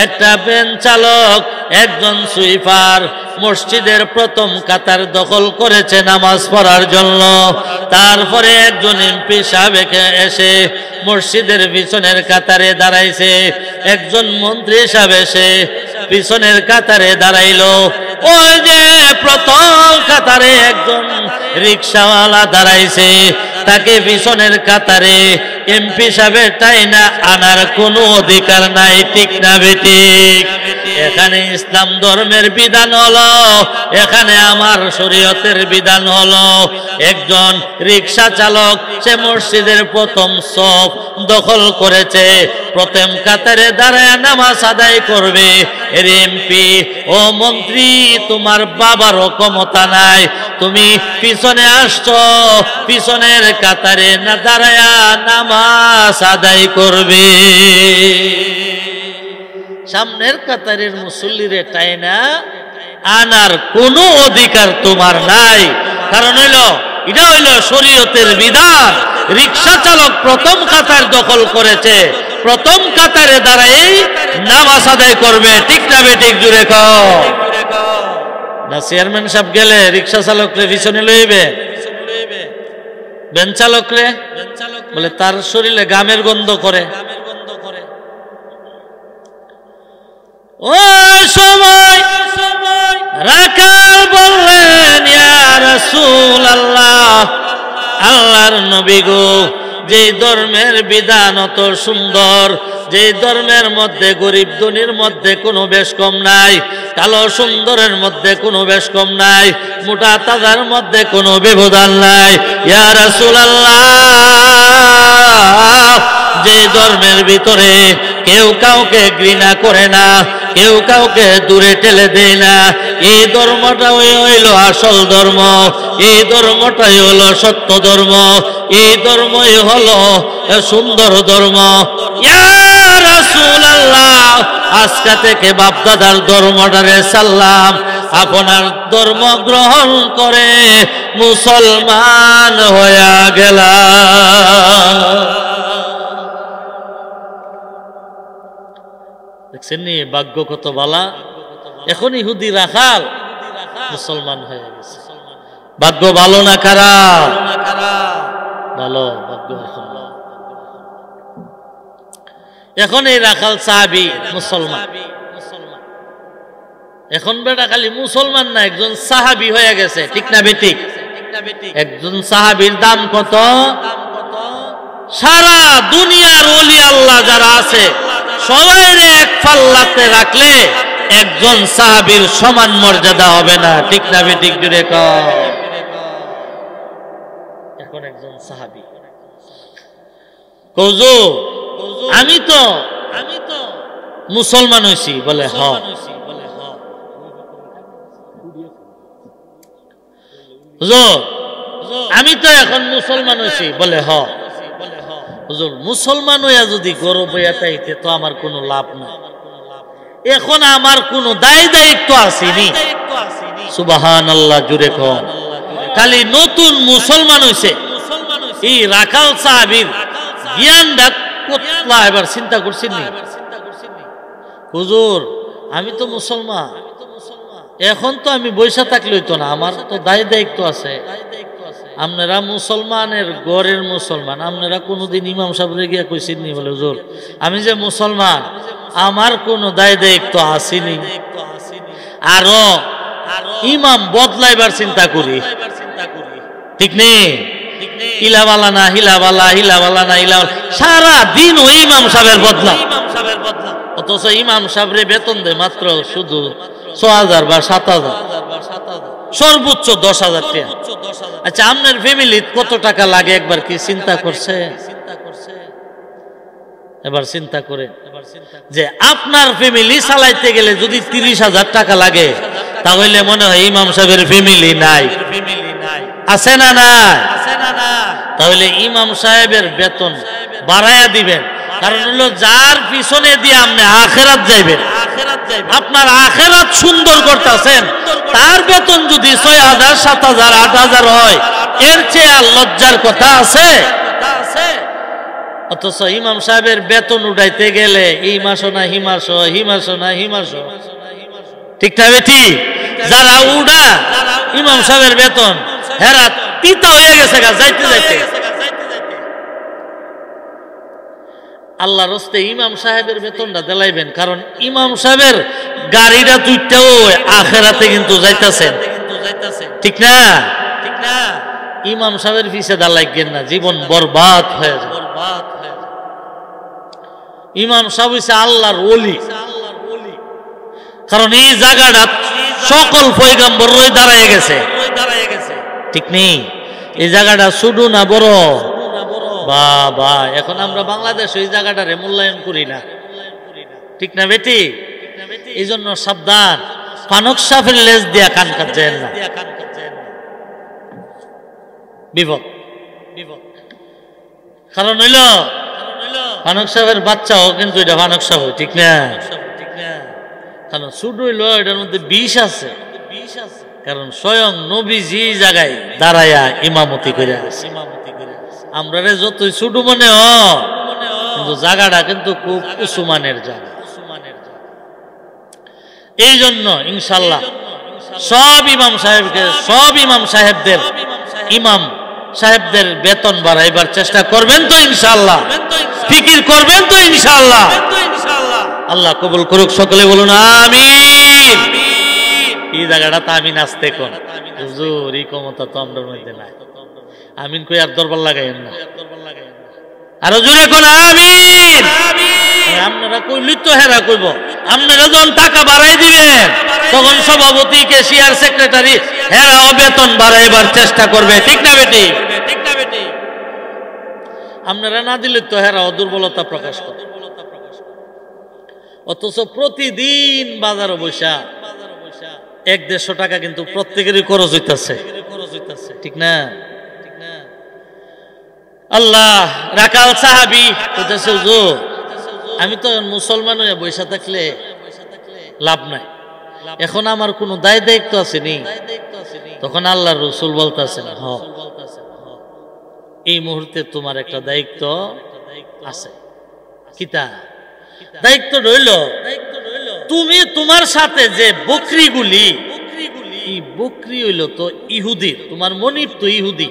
একটা ভ্যান চালক, একজন সুইপার মসজিদের প্রথম কাতার দখল করেছে নামাজ পড়ার জন্য। তারপরে একজন এমপি সাহেব এসে মসজিদের পিছনের কাতারে দাঁড়াইছে, একজন মন্ত্রী সাহেব এসে পিছনের কাতারে দাঁড়াইলো। ওই যে প্রথম কাতারে একজন রিক্সাওয়ালা দাঁড়াইছে, তাকে পিছনের কাতারে এমপি সাহেবের টাইনা আনার কোনো অধিকার নাই। ঠিক না বেঠিক? এখানে ইসলাম ধর্মের বিধান হলো, এখানে আমার শরীয়তের বিধান হলো, একজন রিক্সা চালক সে মসজিদের প্রথম সফ দখল করেছে, প্রথম কাতারে দাঁড়ায় নামাজ আদায় করবে। এর এমপি ও মন্ত্রী, তোমার বাবারও ক্ষমতা নাই, তুমি পিছনে আসছো, পিছনের কাতারে না দাঁড়ায়া নামাজ আদায় করবে। সামনের কাতারের মুসল্লিরে টাইনা আনার কোনো অধিকার তোমার নাই। কারণ এটা হইল শরীয়তের বিধান। রিক্সা চালক প্রথম কাতার দখল করেছে, প্রথম কাতারে দাঁড়াই নামাজ আদায় করবে। ঠিক না বেঠিক? জুড়ে কও না। চেয়ারম্যান সাহেব গেলে রিক্সা চালকরে পিছনে লইবে, ভ্যান চালকরে বলে তার শরীরে গামের গন্ধ করে। ওই সময় রাখাল বললেন, ইয়া রাসূলুল্লাহ, আল্লাহর নবী গো, যে ধর্মের বিধান অত সুন্দর, যে ধর্মের মধ্যে গরিব ধনীর মধ্যে কোনো বেশ কম নাই, কালো সুন্দরের মধ্যে কোনো বেশ কম নাই, মোটা তাজার মধ্যে কোনো ব্যবধান নাই, ইয়া রাসূলুল্লাহ, যে ধর্মের ভিতরে কেউ কাউকে ঘৃণা করে না, কেউ কাউকে দূরে ঠেলে দেয় না, এই ধর্মটাই হইল আসল ধর্ম, এই ধর্মটাই হলো সত্য ধর্ম, এই ধর্মই হলো সুন্দর ধর্ম। ইয়া রাসূলুল্লাহ, আজকে থেকে বাপদাদার ধর্মটারে সাল্লাম, আপনার ধর্ম গ্রহণ করে মুসলমান হয়ে গেলাম। দেখছেন নি ভাগ্য কত বালা, এখন ইহুদি রাখাল মুসলমান হয়ে গেছে। ভাগ্য ভালো না খারাপ? ভালো ভাগ্য। এখন এই রাখাল সাহাবী মুসলমান, এখন বেটা খালি মুসলমান না, একজন সাহাবী হয়ে গেছে, ঠিক না বেঠিক? একজন সাহাবীর দাম কত? সারা দুনিয়ার ওলি আল্লাহ যারা আছে সবাইরে এক পাল্লাতে রাখলে একজন সাহাবীর সমান মর্যাদা হবে না, ঠিক না বেঠিক? জুড়ে কর। এখন একজন সাহাবী কওজো, আমি তো মুসলমান হইছি, বলে হ। হুজুর আমি তো এখন মুসলমান হইছি, বলে হ। হুজুর মুসলমান হইয়া যদি গর্ব হইয়া তাইতে তো আমার কোনো লাভ নাই, এখন আমার কোনো দায় দায়িত্ব আসেনি। সুবহানাল্লাহ, জুড়ে কর। খালি নতুন মুসলমান হইছে, এই রাখাল সাহাবীর জ্ঞানটা কতলা এবার চিন্তা করছেন নি? হুজুর আমি তো মুসলমান, এখন তো আমি বৈশা থাকলে হইতো না, আমার তো দায় দায়িত্ব আছে। আপনারা মুসলমানের গড়ের মুসলমান, আপনারা কোনোদিন ইমাম সাহেবরে গিয়া কইছেন নি? বলে হুজুর আমি যে মুসলমান, আমার কোনো দায় দায়িত্ব আসেনি, আরো ইমাম বদলাইবার চিন্তা করি, ঠিক নেই? ইলাবালা না হিলাবালা, হিলাবালা না ইলাবালা, সারা দিন ওই ইমাম সাহেবের বদলা, অথচ ইমাম সাহেবরে বেতন দেয় মাত্র শুধু ৬,০০০ বা ৭,০০০, সর্বোচ্চ ১০,০০০ টাকা। আচ্ছা আপনার ফ্যামিলি কত টাকা লাগে একবার কি চিন্তা করছে? এবার চিন্তা করে যে আপনার ফ্যামিলি চালাইতে গেলে যদি ৩০,০০০ টাকা লাগে, তাহলে মনে হয় ইমাম সাহেবের ফ্যামিলি নাই, আছে না? না, তাহলে ইমাম সাহেবের বেতন বাড়াইয়া দিবেন, কারণ হলো যার পিছনে দিয়ে আপনি আখেরাত যাইবেন, আপনার আখেরাত সুন্দর করতেছেন, তার বেতন যদি ৬,০০০, ৭,০০০, ৮,০০০ হয়, এর চেয়ে আর লজ্জার কথা আছে? অথচ ইমাম সাহেবের বেতন উঠাইতে গেলে এই মাসও না হিমাস, হিমাসও না হিমাস, ঠিক না বেটি? যারা উড়া ইমাম সাহেবের বেতন হেরা তিতা হয়ে গেছে যাইতে যাইতে। আল্লাহর রাস্তে ইমাম সাহেবের বেতনটা দেলাইবেন, কারণ ইমাম সাহেবের গাড়িটা দুইটাও আখেরাতে কিন্তু যাইতেছেন, ঠিক না? ইমাম সাহেবের পিছে দালাইবেন না, জীবন বরবাদ হয়ে যায়। ইমাম সাহেব হইছে আল্লাহর ওলি, কারণ এই জায়গাটা সকল পয়গম্বরই দাঁড়ায় গেছে, ঠিক নেই? এই জায়গাটা ছোট না বড়? বাবা, এখন আমরা বাংলাদেশ ওই জায়গাটারে মূল্যায়ন করি না, ঠিক না বেটি? এই জন্য সাবধান, ফানক সাফের লেজ দিয়া কান কাটছেন না, বিপদ। কারণ হইল ফানক সাহেবের বাচ্চাও কিন্তু এটা ফানক সাহেব, ঠিক না? কারণ ছোট হইল এটার মধ্যে বিষ আছে, কারণ স্বয়ং নবীজি জায়গায় দাঁড়াইয়া ইমামতি করে আছে। আমরা যতই ছোট মনে হয়, কিন্তু জায়গাটা কিন্তু খুব উঁচু মানের জায়গা। এই জন্য ইনশাল্লাহ সব ইমাম সাহেবদের ইমাম সাহেবদের বেতন বাড়াইবার চেষ্টা করবেন তো ইনশাআল্লাহ? ফিকির করবেন তো ইনশাআল্লাহ? আল্লাহ কবুল করুক, সকলে বলুন আমিন। এই জায়গাটা তো আমিন আসতে কোন হুজুর, এই ক্ষমতা তো আমরার মধ্যে নাই। আমিন কই আর দরবার লাগাইেন না, আরো জোরে কোন আমিন। আপনারা কইলি তো হেরা কইব। আপনারা যখন টাকা বাড়াই দিবেন তখন সভাপতি, ক্যাশিয়ার, সেক্রেটারি হেরাও বেতন বাড়াইবার চেষ্টা করবে, ঠিক না বেটি? আপনারা না দিলে তো হেরাও দুর্বলতা প্রকাশ করে। অথচ প্রতিদিন বাজারে বৈশা 1-150 টাকা কিন্তু প্রত্যেকেরই খরচ হইতেছে, ঠিক না? আল্লাহ রাকাল সাহাবী কইতেছে, হুজুর আমি তো মুসলমান হয়ে বৈশা থাকলে লাভ নাই, এখন আমার কোনো দায় দায়িত্ব আসেনি। তখন আল্লাহর রাসূল বলতেছেন, হ এই মুহূর্তে তোমার একটা দায়িত্ব আছে। কিতা দায়িত্ব রইল? তুমি তোমার সাথে যে বকরিগুলি, এই বকরি হইল তো ইহুদি, তোমার মনিব তো ইহুদি।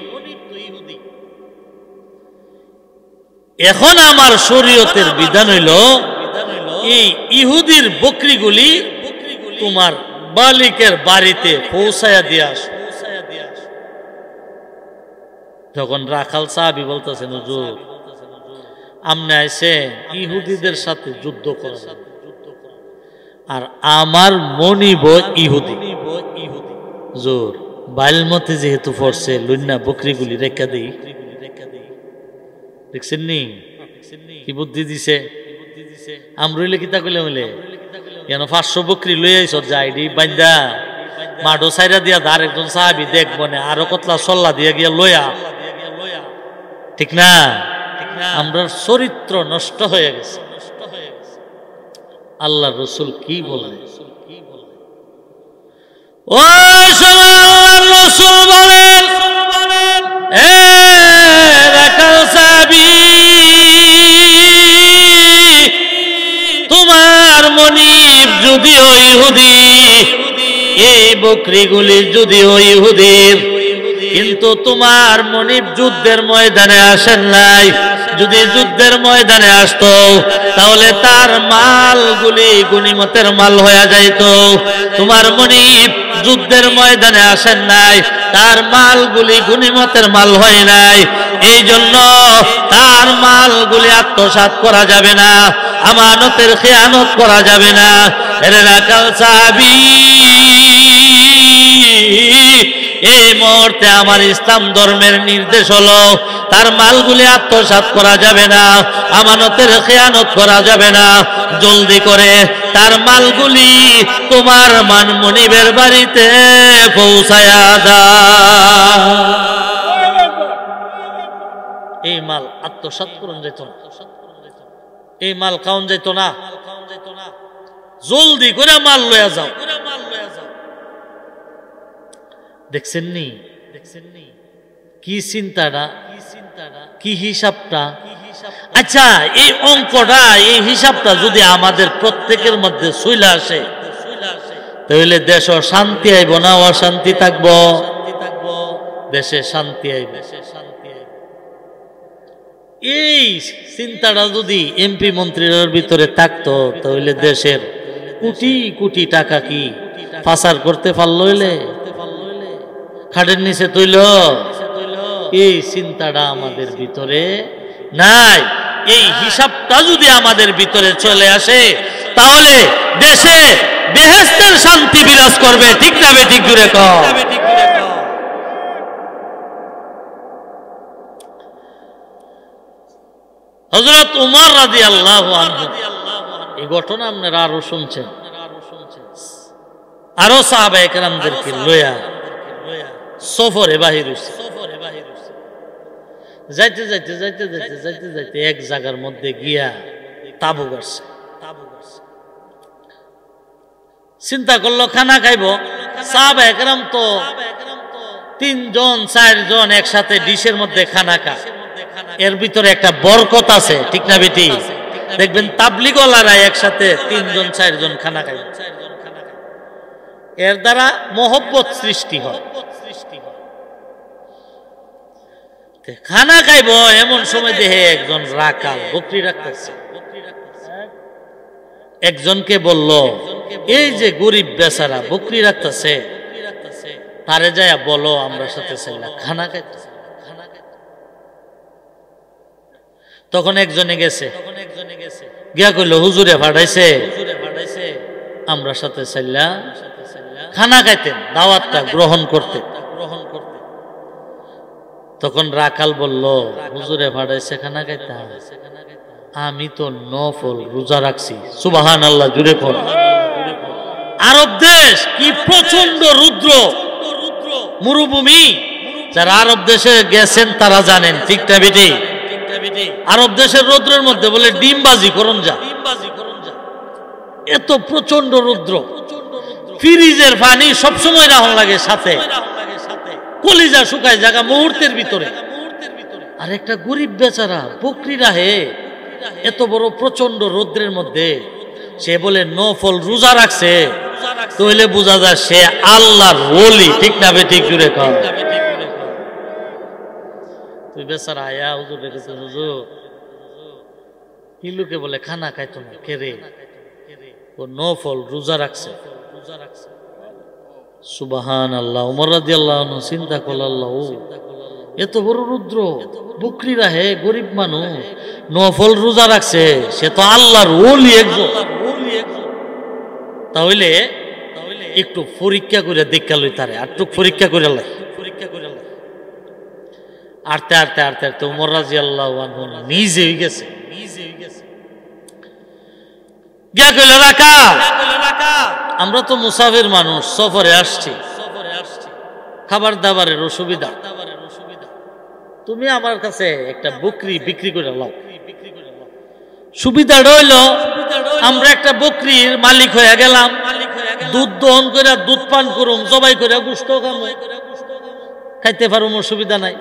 এখন আমার শরীয়তের বিধান হইল এই ইহুদির বকরিগুলি তোমার মালিকের বাড়িতে পৌঁছায়া দিয়ে আস। যখন রাখাল সাহাবী বলতেছেন, হুজুর আমনে আইছেন ইহুদিদের সাথে যুদ্ধ করা, আর আমার মনিব ইহুদি, হুজুর বাইলমতে যেহেতু পড়ছে লুন্না বকরিগুলি রেখা দেই। দেখছেন নি কি বুদ্ধি দিছে? আমরইলে কিতা কইলে হইলে কেন 500 বকরি লই আইছ যাইডি বান্দা মাডো সাইরা দিয়া ধার একজন সাহাবী দেখবো না, আরো কতলা সল্লা দিয়া গিয়া লইয়া, ঠিক না? আমরার চরিত্র নষ্ট হয়ে গেছে। আল্লাহর রাসূল কি বলেন? ও সময় আল্লাহর রাসূল বলেন, এ রাকাল সাহাবী, তোমার মনিব যদিও ইহুদি, এই বকরিগুলি যদিও ইহুদির, কিন্তু তোমার মনিব যুদ্ধের ময়দানে আসেন নাই। যদি যুদ্ধের ময়দানে আসতো তাহলে তার মালগুলি গনিমতের মাল হয়ে যাইতো। তোমার মনিব যুদ্ধের ময়দানে আসেন নাই, তার মালগুলি গনিমতের মাল হয় নাই, এই জন্য তার মালগুলি আত্মসাৎ করা যাবে না, আমানতের খেয়ানত করা যাবে না। এর রাকাল সাহাবী, এই মুহূর্তে আমার ইসলাম ধর্মের নির্দেশ হলো তার মালগুলি আত্মসাৎ করা যাবে না, আমানতের খেয়ানত করা যাবে না। জলদি করে তার মালগুলি তোমার মনিবের বাড়িতে পৌঁছায়া দাও। এই মাল আত্মসাৎ করুন যেত না, এই মাল খাওন যেত না, জলদি করে মাল লইয়া যাও। দেখছেন নি কি চিন্তাটা, কি হিসাবটা? আচ্ছা এই অঙ্কটা, এই হিসাবটা যদি আমাদের প্রত্যেকের মধ্যে চলে আসে তাহলে দেশ শান্তি আইব না অশান্তি থাকবো? দেশে শান্তি আইবে। এই চিন্তাটা যদি এমপি মন্ত্রীর ভিতরে থাকতো তাহলে দেশের কোটি কোটি টাকা কি পাচার করতে পারলো? খাটের নিচে তৈল। এই চিন্তাটা আমাদের ভিতরে নাই। এই হিসাবটা যদি আমাদের ভিতরে চলে আসে তাহলে দেশে বেহেশতের শান্তি বিরাজ করবে, ঠিক না বেঠিক? জুড়ে কও। হযরত উমর রাদিয়াল্লাহু আনহু, এই ঘটনা আপনারা আরো শুনছেন, আরো সাহাবায়ে কেরামদেরকে লইয়া সফরে বাহির হইছে। যাইতে যাইতে যাইতে যাইতে যাইতে যাইতে এক জায়গার মধ্যে গিয়া তাবু গাড়ছে। চিন্তা করলো খানা খাইব। সাহাবায়ে কেরাম তো 3 জন 4 জন একসাথে ডিশের মধ্যে খানা খায়, এর ভিতরে একটা বরকত আছে, ঠিক না বেটি? দেখবেন তাবলিগওয়ালারা একসাথে 3 জন 4 জন খানা খায়, এর দ্বারা মহব্বত সৃষ্টি হয়। খানা খাইব এমন সময় দেখে একজন রাখাল বকরি রাখতেছে। একজনকে বলল, এই যে গরিব বেচারা বকরি রাখতেছে, তারে যায় বলো আমরা সাথে ছেলে খানা খাইতেছে। তখন একজনে গেছে, গিয়া কইল হুজুরে পাঠাইছে আমরা সাথে ছেলে খানা খাইতেন, দাওয়াতটা গ্রহণ করতে। তখন রাখাল বলল, হুজুরে পাঠাইছে খানা খাইতে, আমি তো নফল রোজা রাখছি। সুবহানাল্লাহ, জুড়ে পড়। আরব দেশ কি প্রচন্ড রুদ্র মরুভূমি, যারা আরব দেশে গেছেন তারা জানেন। ঠিকটা বেটে আরব দেশের রৌদ্রের মধ্যে বলে ডিমবাজি করুন যা, এত প্রচন্ড রৌদ্র। ফ্রিজের পানি সবসময় রাখুন লাগে সাথে, কলিজা শুকায় জায়গা মুহূর্তের ভিতরে। আর একটা গরিব বেচারা বকরি রাহে এত বড় প্রচন্ড রৌদ্রের মধ্যে, সে বলে নফল রোজা রাখছে, তাহলে বোঝা যায় সে আল্লাহর ওলি। ঠিক না বে ঠিক? জুড়ে কর। তুই বেচারা আয়া হুজুর রেখেছে, হুজুর কি লোকে বলে খানা খাইতো না, কে রে? ও নফল রোজা রাখছে। সুবহানাল্লাহ। ওমর রাদিয়াল্লাহু আনহু চিন্তা করল, আল্লাহ এত বড় রুদ্র, বকরি রাহে, গরিব মানুষ, নফল রোজা রাখছে, সে তো আল্লাহর ওলি একজন। তাহলে একটু পরীক্ষা করে দেখা লই তারে, আর একটু পরীক্ষা করে লাই। আরতে আরতে আরতে আরতে ওমর রাদিয়াল্লাহু আনহু নিজে হয়ে গেছে। গিয়া কইল, রাখা আমরা তো মুসাফির মানুষ, সফরে আসছি, খাবার দাবারের অসুবিধা, তুমি আমার কাছে একটা বকরি বিক্রি করে লাও। সুবিধাটা হইল আমরা একটা বকরির মালিক হয়ে গেলাম, দুধ দহন করে দুধ পান করুম, জবাই করে গোশত খামু, খাইতে পারুম, অসুবিধা নাই।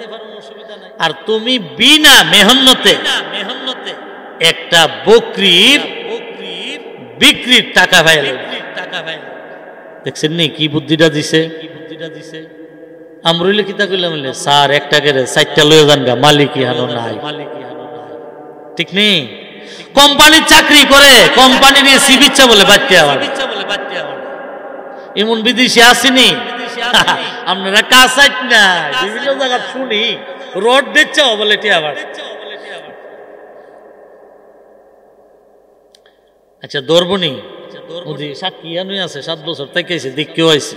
আর তুমি বিনা মেহনতে একটা বকরির বিক্রির টাকা পাইলে। দেখছেন নি কি বুদ্ধিটা দিছে? আমরুলে কিতা কইলাম, স্যার একটা করে 4টা লয়ে যান গা, মালিকই হানো নাই। ঠিক নেই? কোম্পানির চাকরি করে, কোম্পানি নিয়ে সিবিচ্ছা বলে বাচ্চা আবার এমন বিদেশি আসেনি। আপনারা কাজ চাইত না, বিভিন্ন জায়গা শুনি রড দিচ্ছ বলে টি আবার। আচ্ছা দৌড়বনি সাক্ষী আনুই আছে, 7 বছর থেকে দেখকেও আইছে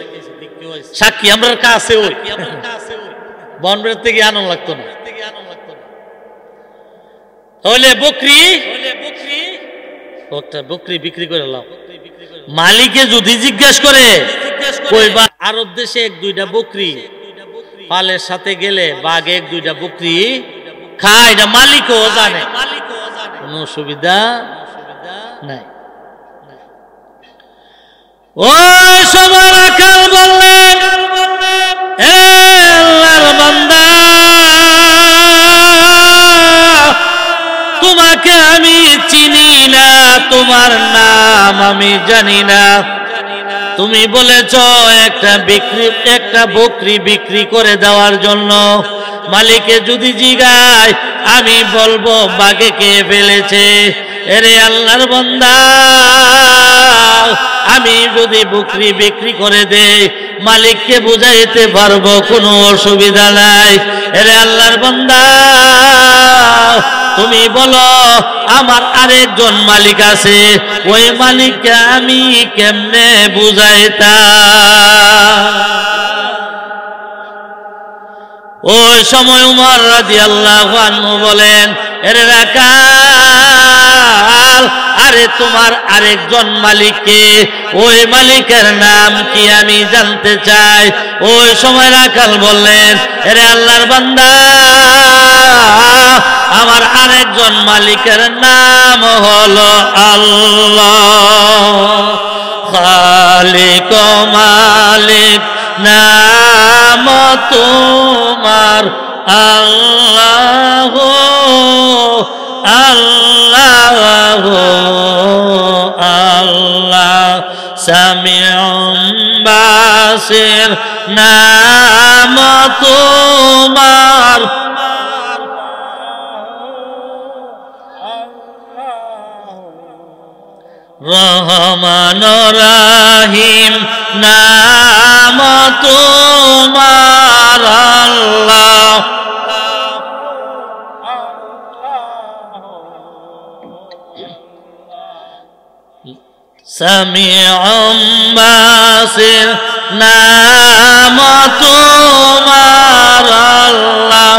সাক্ষী। আমরা কাছে ওই বনবের থেকে আনন্দ লাগতো না। তাহলে বকরি বিক্রি করে লাও। মালিকে যদি জিজ্ঞেস করে, কইবা আরব দেশে 1-2টা বকরি পালের সাথে গেলে বাঘ 1-2টা বকরি খায়, এটা মালিকও জানে, কোনো অসুবিধা নাই। ওই সময় রাখাল বললেন, হে আল্লাহর বান্দা, তোমাকে আমি চিনি না, তোমার নাম আমি জানি না। তুমি বলেছ একটা বকরি বিক্রি করে দেওয়ার জন্য। মালিকে যদি জিগায় আমি বলবো বাঘে খেয়ে ফেলেছে। এরে আল্লাহর বান্দা, আমি যদি বকরি বিক্রি করে দেই মালিককে বুঝাইতে পারবো, কোনো অসুবিধা নাই। এরে আল্লাহর বান্দা, তুমি বলো আমার আরেকজন মালিক আছে, ওই মালিককে আমি কেমনে বুঝাইতাম? ওই সময় উমর রাদিয়াল্লাহু আনহু বলেন, এরে রাখাল, আরে তোমার আরেকজন মালিককে, ওই মালিকের নাম কি আমি জানতে চাই। ওই সময় রাখাল বললেন, এরে আল্লাহর বান্দা, আমার আরেকজন মালিকের নাম হলো আল্লাহ। খালিক মালিক নাম তোমার আল্লাহ, আল্লাহ আল্লাহ। সামিউম বাসির নাম তোমার রহমান রাহিম নাম তোমার আল্লাহ। সামিউম বাসির নাম তোমার আল্লাহ।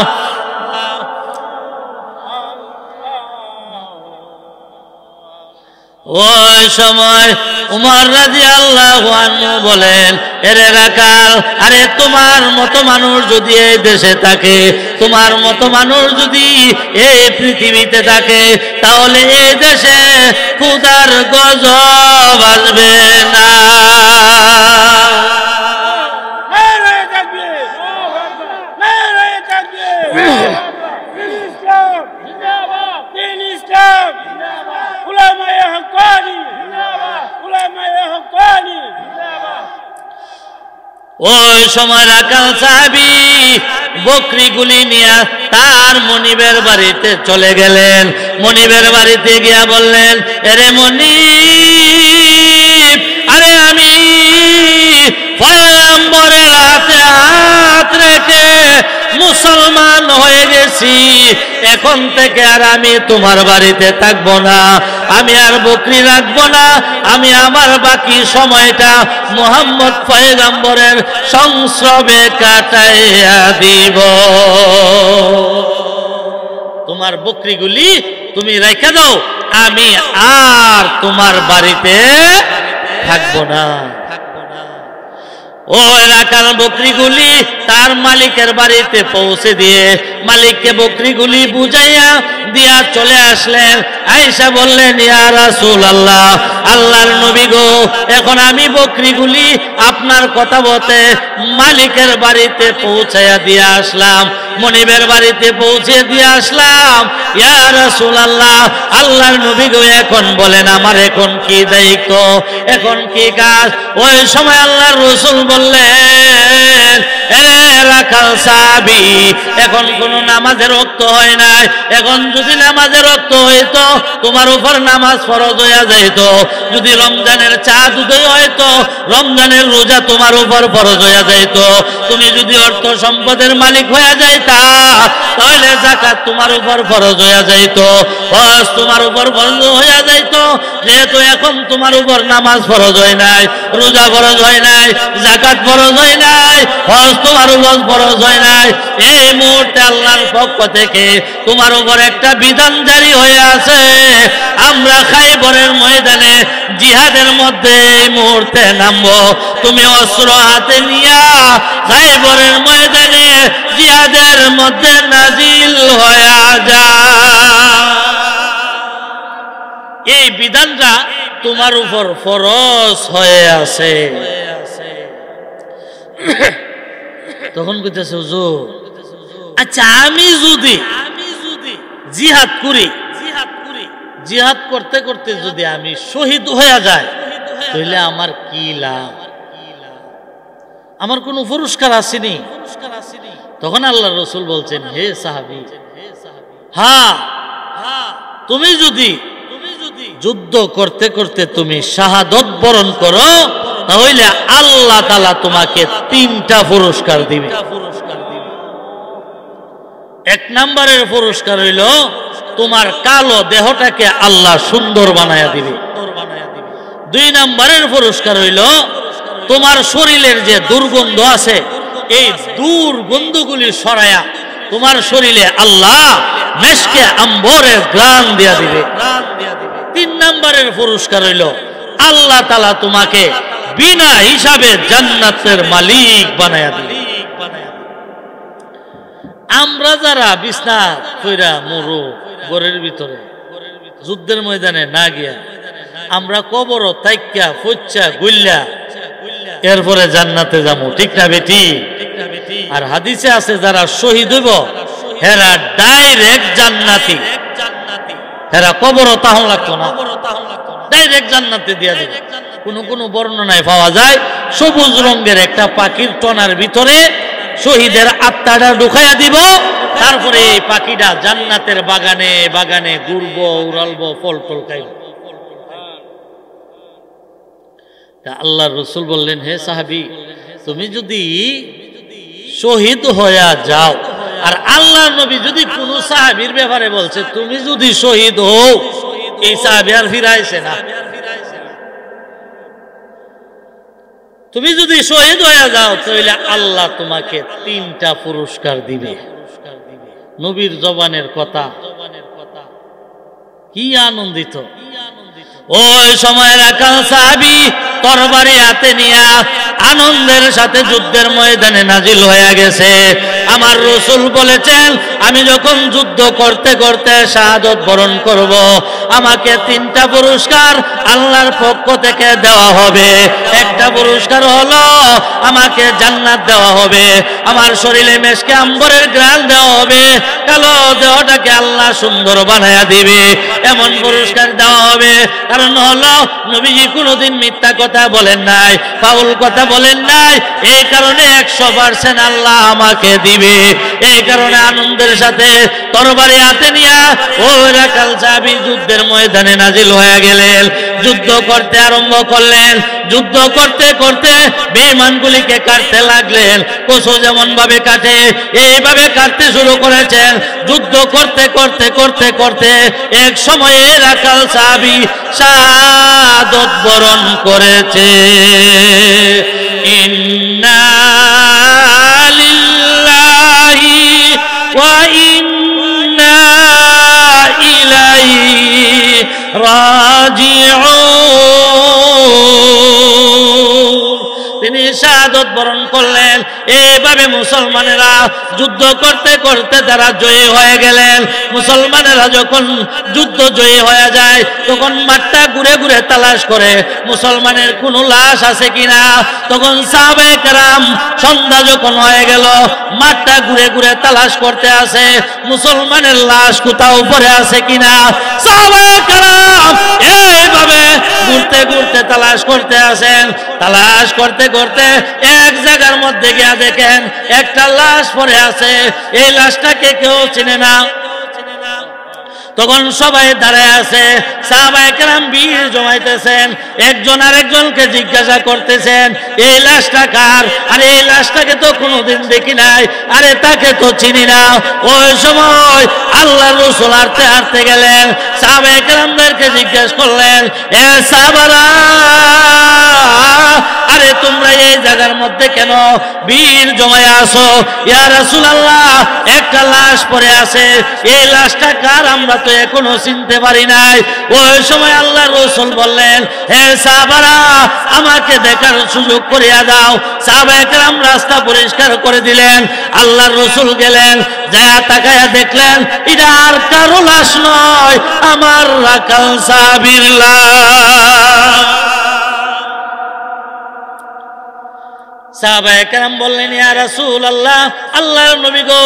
ওই সময় উমর রাদিয়াল্লাহু আনহু বলেন, এরে রাখাল, আরে তোমার মতো মানুষ যদি এই দেশে থাকে, তোমার মতো মানুষ যদি এই পৃথিবীতে থাকে, তাহলে এই দেশে ক্ষুধার গজব আসবে না। ওই সময় রাখাল সাহাবী বকরিগুলি নিয়ে তার মনিবের বাড়িতে চলে গেলেন। মনিবের বাড়িতে গিয়া বললেন, এরে মনিব, আরে আমি পয়গম্বরের হাতে হাত রেখে মুসলমান হয়ে গেছি, এখন থেকে আর আমি তোমার বাড়িতে থাকবো না, আমি আর বকরি রাখবো না, আমি আমার বাকি সময়টা মুহাম্মদ পয়গম্বরের সংস্রবে কাটাইয়া দিব। তোমার বকরিগুলি তুমি রেখে দাও, আমি আর তোমার বাড়িতে থাকবো না। ও রাখাল বকরিগুলি তার মালিকের বাড়িতে পৌঁছে দিয়ে মালিককে বকরিগুলি বুঝাইয়া দিয়া চলে আসলেন। আয়েশা বললেন, ইয়া রাসূলুল্লাহ, আল্লাহর নবী গো, এখন আমি বকরিগুলি আপনার কথা মতে মালিকের বাড়িতে পৌঁছাইয়া দিয়ে আসলাম, মনিবের বাড়িতে পৌঁছে দিয়ে আসলাম। ইয়া রাসূলুল্লাহ, আল্লাহর নবী গো, এখন বলেন আমার এখন কি দায়িত্ব, এখন কি কাজ? ওই সময় আল্লাহর রাসূল বললেন, এরে রাখাল সাহাবী, এখন কোন নামাজের ওয়াক্ত হয় নাই, এখন যদি নামাজের ওয়াক্ত হইতো তোমার উপর নামাজ ফরজ হইয়া যাইত, যদি রমজানের চাঁদ উদয় হইতো রমজানের রোজা তোমার উপর ফরজ হইয়া যাইত, তুমি যদি অর্থ সম্পদের মালিক হইয়া যাইতা তাহলে যাকাত তোমার উপর ফরজ হইয়া যাইত, হজ তোমার উপর ফরজ হইয়া যাইত। যেহেতু এখন তোমার উপর নামাজ ফরজ হয় নাই, রোজা ফরজ হয় নাই, যাকাত ফরজ হয় নাই, হজ তোমার উপর ফরজ হয় নাই, এই মুহূর্তে আল্লাহর পক্ষ থেকে তোমার উপর একটা বিধান জারি হয়ে আছে, আমরা খাইবরের ময়দানে জিহাদের মধ্যে এই মুহূর্তে নামবো, তুমি অস্ত্র হাতে নিয়া খাইবরের ময়দানে জিহাদের মধ্যে নাজিল হয়ে যা। এই বিধানটা তোমার উপর ফরজ হয়ে আছে। তখন কইতেছে, হুজুর, আচ্ছা আমি যদি জিহাদ করি, জিহাদ করতে করতে যদি আমি শহীদ হয়ে যায় তাহলে আমার কি লাভ? আমার কোনো পুরস্কার আসেনি। তখন আল্লাহর রাসূল বলছেন, হে সাহাবী, হ্যাঁ, তুমি যদি যুদ্ধ করতে করতে তুমি শাহাদত বরণ করো তাহলে আল্লাহ তাআলা তোমাকে 3টা পুরস্কার দিবে। এক নম্বরের পুরস্কার হইল তোমার কালো দেহটাকে আল্লাহ সুন্দর বানায়া দিবে। 2 নম্বরের পুরস্কার হইল তোমার শরীরের যে দুর্গন্ধ আছে এই দুর্গন্ধগুলি সরায়া তোমার শরীরে আল্লাহ মেশকে আম্বরের ঘ্রাণ দিয়া দিবে। 3 নম্বরের পুরস্কার হইল আল্লাহ তাআলা তোমাকে বিনা হিসাবে জান্নাতের মালিক বানায়া দিবে। আমরা যারা বিছনা কইরা মরু ঘরের ভিতরে যুদ্ধের ময়দানে না গিয়া আমরা কবর তাইক্কা ফচ্চা গুল্লা এরপরে জান্নাতে যাবো, ঠিক না বেটি? আর হাদিসে আছে যারা শহীদ হইব হেরা ডাইরেক্ট জান্নাতি, হেরা কবর তাহন লাগতো না, ডাইরেক্ট জান্নাতে দিয়া দিবে। কোন বর্ণনায় পাওয়া যায় সবুজ রঙের একটা পাখির টনার ভিতরে শহীদের আত্মাটা ঢুকাইয়া দিব, তারপরে এই পাখিটা জান্নাতের বাগানে বাগানে ঘুরবো, উড়ালবো, ফল টল খাইব। আল্লাহর রাসূল বললেন, হে সাহাবী, তুমি যদি শহীদ হয়ে যাও, আর আল্লাহর নবী যদি কোন সাহাবীর ব্যাপারে বলছে তুমি যদি শহীদ হও, এই সাহাবী আর ফিরাইছে না। তুমি যদি শহীদ হয়ে যাও তাহলে আল্লাহ তোমাকে 3টা পুরস্কার দিবে। নবীর জবানের কথা, কি আনন্দিত! ওই সময় রাখাল সাহাবী তরবারি হাতে নিয়ে আনন্দের সাথে যুদ্ধের ময়দানে নাজিল হয়ে গেছে। আমার রাসূল বলেছেন, আমি যখন যুদ্ধ করতে করতে শাহাদত বরণ করব, আমাকে 3টা পুরস্কার আল্লাহর পক্ষ থেকে দেওয়া হবে। একটা পুরস্কার হলো আমাকে জান্নাত দেওয়া হবে, আমার শরীরে মেশকে আম্বরের ঘ্রাণ দেওয়া হবে, কালো দেহটাকে আল্লাহ সুন্দর বানায়া দিবে, এমন পুরস্কার দেওয়া হবে। কারণ হলো নবীজি কোনোদিন মিথ্যা কথা বলেন নাই, ফাউল কথা বলেন নাই, এই কারণে 100% আল্লাহ আমাকে দিবে। এই কারণে আনন্দের সাথে তরবারি হাতে নিয়ে ওই রাখাল সাহাবী যুদ্ধের ময়দানে নাজিল হয়ে গেলেন। যুদ্ধ করতে আরম্ভ করলেন। যুদ্ধ করতে করতে বেঈমানগুলিকে কাটতে লাগলেন। পশু যেমন ভাবে কাটে এইভাবে কাটতে শুরু করেছেন। যুদ্ধ করতে করতে করতে করতে এক সময়ে রাখাল সাহাবী শাহাদত বরণ করেছে। ইন্না লিল্লাহি ওয়া ইন্না ইলাইহি রাজিউন। তিনি শাহাদত বরণ করলেন। এইভাবে মুসলমানেরা যুদ্ধ করতে করতে তারা জয়ী হয়ে গেলেন। মুসলমানেরা যখন যুদ্ধ জয়ী হয়ে যায় তখন মাঠটা ঘুরে ঘুরে তালাশ করে মুসলমানের কোনো লাশ আছে কিনা। তখন সাহাবায়ে কেরাম সন্ধ্যা যখন হয়ে গেল মাঠটা ঘুরে ঘুরে তালাশ করতে আসে মুসলমানের লাশ কোথাও পড়ে আছে কিনা। সাহাবায়ে কেরাম এইভাবে ঘুরতে ঘুরতে তালাশ করতে আসেন। তালাশ করতে করতে এক জায়গার মধ্যে গিয়ে দেখেন একটা লাশ পড়ে আছে। এই লাশটাকে কেউ চিনে না। তখন সবাই দাঁড়ায় আছে, সাহাবায়ে কেরাম ভিড় জমাইতেছেন, একজন আরেকজনকে জিজ্ঞাসা করতেছেন এই লাশটা কার? আরে এই লাশটাকে তো কোনোদিন দেখি নাই, আরে তাকে তো চিনি না। ওই সময় আল্লাহর রাসূল হাঁটতে হাঁটতে গেলেন, সাহাবায়ে কেরামদেরকে জিজ্ঞেস করলেন, এ সাহাবারা, আরে তোমরা এই জায়গার মধ্যে কেন ভিড় জমায়ে আছো? ইয়া রাসূলুল্লাহ, একটা লাশ পড়ে আছে, এই লাশটা কার আমরা তো এখনো চিনতে পারি নাই। ওই সময় আল্লাহর রাসূল বললেন, হে সাহাবারা, আমাকে দেখার সুযোগ করিয়া দাও। সাহাবায়ে কেরাম রাস্তা পরিষ্কার করে দিলেন। আল্লাহর রাসূল গেলেন, যায়া তাকায়া দেখলেন এটা আর কারো লাশ নয়, আমার রাখাল সাহাবীর লাশ। সাহাবায়ে কেরাম বললেন, ইয়া রাসূলুল্লাহ, আল্লাহর নবী গো,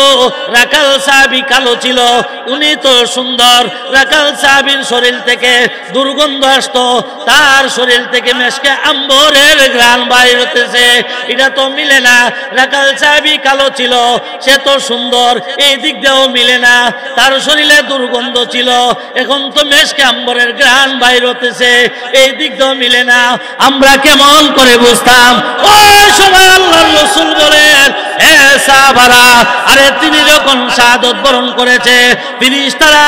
রাখাল সাহাবী কালো ছিল, উনি তো সুন্দর। রাখাল সাহাবীর শরীর থেকে দুর্গন্ধ আসতো, তার শরীর থেকে মেশকে আম্বরের ঘ্রাণ বাইর হতেছে, এটা তো মিলে না। রাখাল সাহাবী কালো ছিল, সে তো সুন্দর, এই দিক দিয়েও মিলে না। তার শরীরে দুর্গন্ধ ছিল, এখন তো মেশকে আম্বরের ঘ্রাণ বাইর হতেছে, এই দিক দিয়েও মিলে না। আমরা কেমন করে বুঝতাম? ওই সময় আল্লাহর রাসূল বলেন, হে সাহাবারা, আরে তিনি যখন শাহাদত বরণ করেছে ফেরেশতারা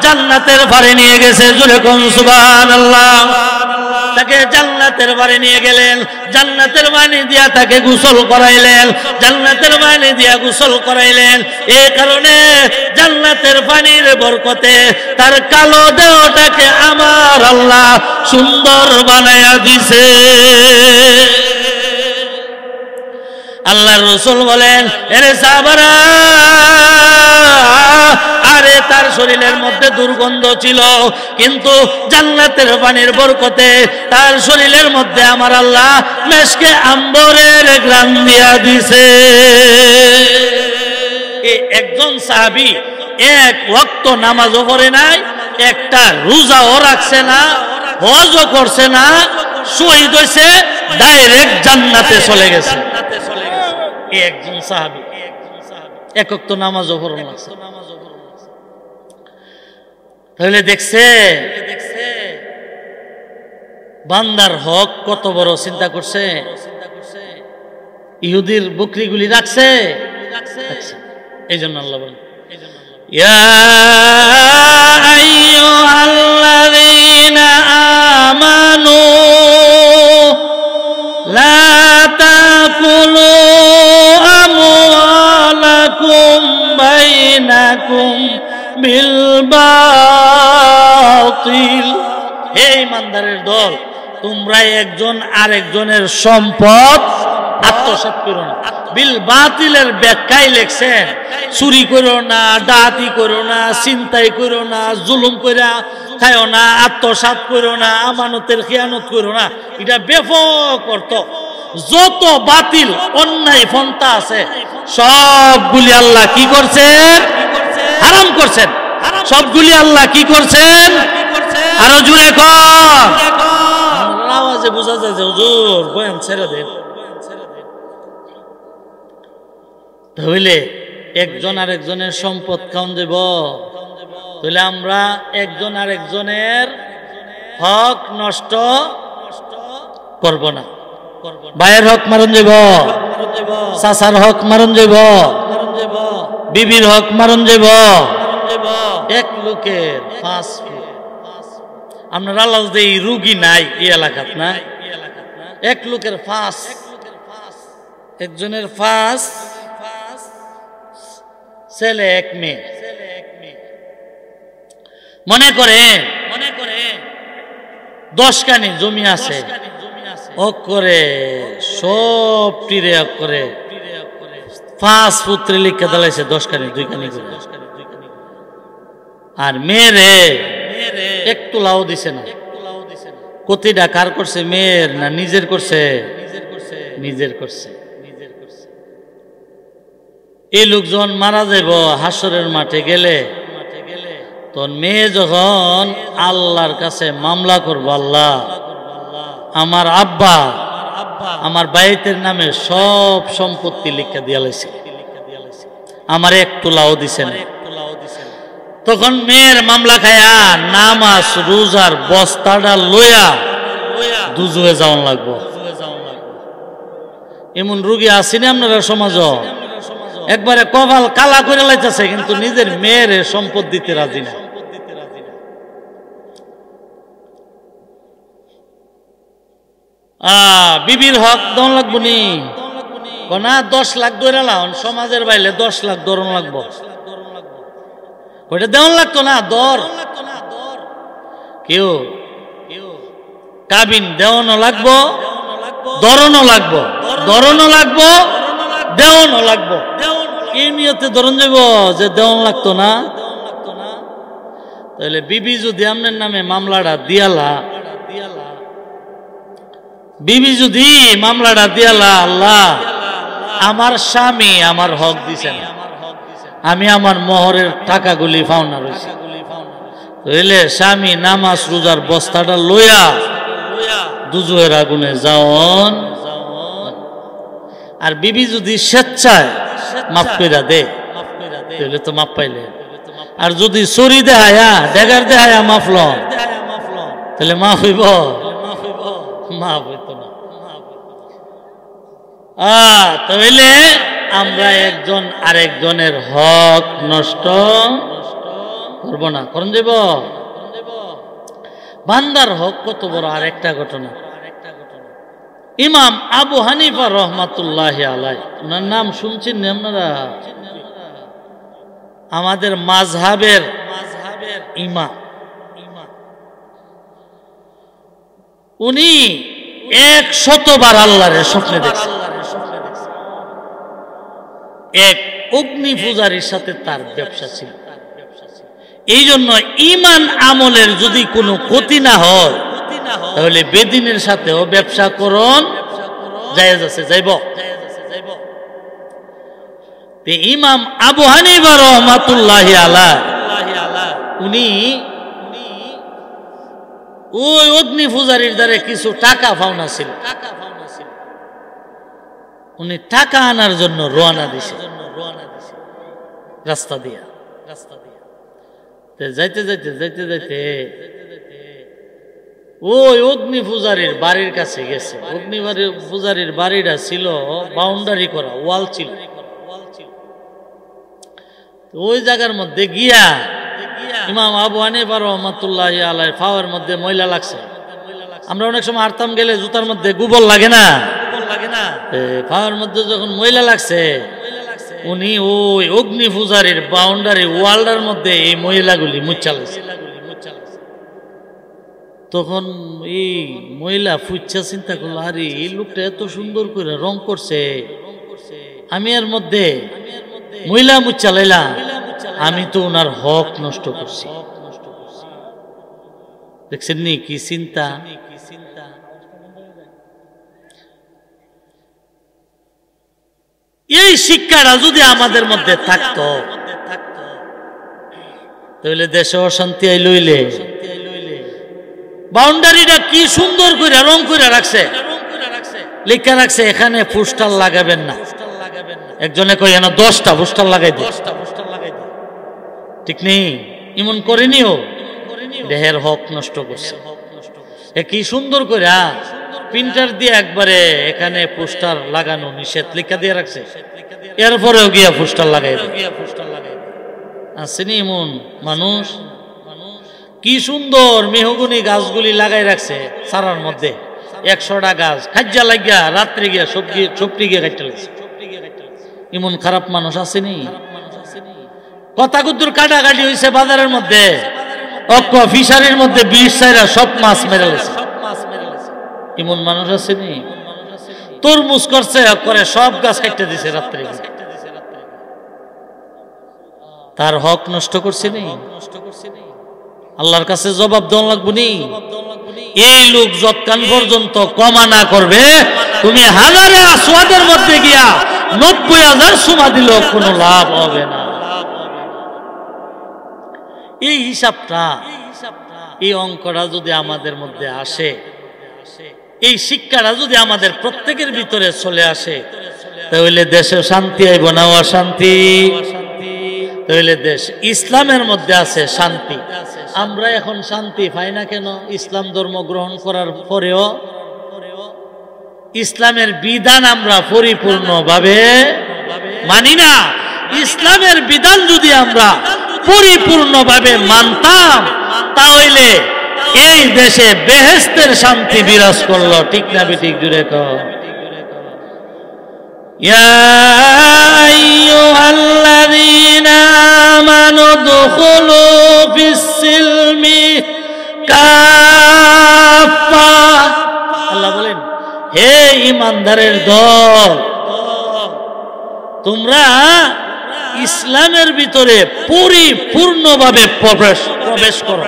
জান্নাতের পারে নিয়ে গেছে। জোরে কোন সুবহানাল্লাহ। তাকে জান্নাতের বাড়ি নিয়ে গেলেন, জান্নাতের পানি দিয়া তাকে গোসল করাইলেন, জান্নাতের পানি দিয়া গোসল করাইলেন। এই কারণে জান্নাতের পানির বরকতে তার কালো দেহটাকে আমার আল্লাহ সুন্দর বানায়া দিছে। আল্লাহর রাসূল বলেন, এরে সাহাবারা, আরে তার শরীরের মধ্যে দুর্গন্ধ ছিল, কিন্তু জান্নাতের পানির বরকতে তার শরীরের মধ্যে আমার আল্লাহ মেশকে আম্বরের ঘ্রাণ দিয়া দিছে। এই একজন সাহাবী এক ওয়াক্ত নামাজও পড়ে নাই, একটা রোজাও রাখছে না, হজও করছে না, শহীদ হয়েছে, ডাইরেক্ট জান্নাতে চলে গেছে। এই একজন সাহাবী এক ওয়াক্ত নামাজও পড়ে না। তাহলে দেখছে বান্দার হক কত বড় চিন্তা করছে। ইহুদির বকরিগুলি রাখছে, এই জন্য আল্লাহ বলেন ইয়া আইয়ুহাল্লাযীনা আমানু লা তাকুলু আমওয়ালাকুম বাইনাকুম বিল বাতিল। হে ইমানদারের দল, তোমরা একজন আরেকজনের সম্পদ আত্মসাৎ করো না। বিল বাতিলের ব্যাখ্যায় লেখছেন চুরি করো না, ডাকাতি করো না, ছিনতাই করো না, জুলুম কইরা খায়ও না, আত্মসাৎ করো না, আমানতের খেয়ানত করো না। এটা ব্যাপক অর্থ। যত বাতিল অন্যায় পন্থা আছে সবগুলি আল্লাহ কি করছেন? হারাম করছেন। সবগুলি আল্লাহ কি করছেন? আরো জোরে কর। আওয়াজে বোঝা যায় যে হুজুর বয়ান ছেড়ে দেন। তাহলে একজন আরেকজনের সম্পদ খাওন দেব, তাহলে আমরা একজন আরেকজনের হক নষ্ট করব না। ভাইয়ের হক মারণ যাব, চাচার হক মারণ যাব, বিবির হক মারণ যাব। এক লোকের 5 ফুট। আপনার আল্লাহ যে রুগী নাই এই এলাকাত না, এক লোকের 5, একজনের 5 ছেলে 1 মেয়ে। মনে করে 10 কানি জমি আছে, ওক করে সব টিরে ওক করে 5 পুত্রে লিখে দাঁড়াইছে 10 কানি 2 কানি করে। আর মেয়েরে একটু লাও দিছে না। কতিটা কার করছে? মেয়ের না নিজের করছে? নিজের করছে। এই লোকজন মারা যাইব হাসরের মাঠে গেলে, তখন মেয়ে যখন আল্লাহর কাছে মামলা করবো, আল্লাহ আমার আব্বা আমার বাইতের নামে সব সম্পত্তি লিখে দিয়া লাইছে, আমার একটু লাও দিছে না। তখন মেয়ের মামলা খায়া নামাজ রোজার বস্তাটা লইয়া দুজুয়ে যাওয়ান লাগবো। এমন রুগী আসেনি আপনারা সমাজ? একবারে কপাল কালা করে লাইতেছে, কিন্তু নিজের মেয়ের সম্পদ দিতে রাজি না। বিবির হক দন লাগবো নি না? 10 লাখ ধরে লাউন, সমাজের বাইরে 10 লাখ ধরন লাগবো। ওইটা দেওয়ান লাগতো না, দর কেউ কাবিন দেওয়ানো লাগবো, ধরনও লাগবো, ধরনও লাগবো, দেওয়ানো লাগবো। এই নিয়তে ধরন যাব যে দেওয়ান লাগতো না। তাহলে বিবি যদি আপনার নামে মামলাটা দিয়ালা, বিবি যদি মামলাটা দিয়ালা, আল্লাহ আমার স্বামী আমার হক দিছেন, আমি আমার মোহরের টাকাগুলি পাওনা রয়েছে, তাহলে স্বামী নামাজ রোজার বস্তাটা লইয়া দুজুয়ের আগুনে যাওন। আর বিবি যদি স্বেচ্ছায় মাফ কইরা দে, তাহলে তো মাফ পাইলে। আর যদি চুরি দেহায়া ডেগার দেহায়া মাফ লন, তাহলে মাফ হইব? মাফ হইত না। তাহলে আমরা একজন আরেকজনের হক নষ্ট করব না, করন যাব। বান্দার হক কত বড়। আরেকটা ঘটনা, ইমাম আবু হানিফা রহমাতুল্লাহি আলাইহি, ওনার নাম শুনছেন না আপনারা? আমাদের মাযহাবের ইমাম। উনি 100 বার আল্লাহর স্বপ্নে দেখছেন। এক অগ্নি পূজারীর সাথে তার ব্যবসা ছিল। এই জন্য ইমান আমলের যদি কোনো ক্ষতি না হয়, তাহলে বেদিনের সাথেও ব্যবসা করুন জায়েজ আছে, যাইব। ইমাম আবু হানিফা রহমাতুল্লাহি আলাইহি উনি ওই অগ্নি পূজারীর দ্বারা কিছু টাকা পাওনা ছিল, উনি টাকা আনার জন্য রওনা দিছে রাস্তা দিয়া। যাইতে যাইতে ওই অগ্নি পূজারীর বাড়ির কাছে গেছে। অগ্নি পূজারীর বাড়িটা ছিল বাউন্ডারি করা, ওয়াল ছিল। ওই জায়গার মধ্যে গিয়া ইমাম আবু হানিফা রাহমাতুল্লাহি আলাইহি ফাওয়ার মধ্যে ময়লা লাগছে। আমরা অনেক সময় হাঁটতাম গেলে জুতার মধ্যে গোবর লাগে না, ফাওয়ার মধ্যে যখন ময়লা লাগছে, উনি ওই অগ্নি পূজারীর বাউন্ডারি ওয়ালটার মধ্যে এই ময়লাগুলি মুচ্ছা লাগছে। তখন এই মহিলা ফুচ্ছা চিন্তা করলো, আরে এই লোকটা এত সুন্দর করে রং করছে, আমি এর মধ্যে মহিলা মুচ্ছা লাইলাম, আমি তো ওনার হক নষ্ট করছি। দেখছেন নি কি চিন্তা? এই শিক্ষাটা যদি আমাদের মধ্যে থাকতো তাহলে দেশে অশান্তি লইলে বাউন্ডারিটা কি সুন্দর করে রং করে রাখছে, লেখা রাখছে এখানে পোস্টার লাগাবেন না। একজনে কই না 10টা পোস্টার লাগাই দে, ঠিক নেই, এমন করেনিও, দেহের হক নষ্ট করছে। কি সুন্দর করে প্রিন্টার দিয়ে একবারে এখানে পোস্টার লাগানো নিষেধ লেখা দিয়ে রাখছে, এরপরেও গিয়া পোস্টার লাগাই দে। আসেনি এমন মানুষ? কি সুন্দর মেহগুনি গাছগুলি লাগাই রাখছে সারার মধ্যে, 100টা গাছ খাজ্জা লাগিয়া রাত্রে গিয়া সবজি গিয়ে কাটতে লাগছে। এমন খারাপ মানুষ আসেনি? কথা কুদ্দুর কাটাকাটি হয়েছে বাজারের মধ্যে, ফিশারির মধ্যে 20 সব মাছ মেরে লেছে। এমন মানুষ আসেনি? তরমুজ করছে করে সব গাছ কাটতে দিছে রাত্রে, তার হক নষ্ট করছে নি? আল্লাহর কাছে জবাব দেওয়া লাগবে নি। এই লোক যতক্ষণ পর্যন্ত ক্ষমা না করবে, তুমি হাজারে আসওয়াদের মধ্যে গিয়া 90,000 সুমা দিল কোনো লাভ হবে না। এই হিসাবটা, এই অঙ্কটা যদি আমাদের মধ্যে আসে, এই শিক্ষাটা যদি আমাদের প্রত্যেকের ভিতরে চলে আসে, তাহলে দেশে শান্তি আইব না অশান্তি? তাহলে দেশ ইসলামের মধ্যে আছে শান্তি। আমরা এখন শান্তি পাই না কেন? ইসলাম ধর্ম গ্রহণ করার পরেও ইসলামের বিধান আমরা পরিপূর্ণভাবে মানি না। ইসলামের বিধান যদি আমরা পরিপূর্ণভাবে মানতাম, তাহলে এই দেশে বেহেশতের শান্তি বিরাজ করলো, ঠিক না বেঠিক? জুড়ে কর। ইয়া আইয়ুহাল্লাযীনা আমানু দুখুলু ফিস-সিলমি কাফা। আল্লাহ বলেন, হে ঈমানদারের দল, তোমরা ইসলামের ভিতরে পরিপূর্ণভাবে প্রবেশ করো,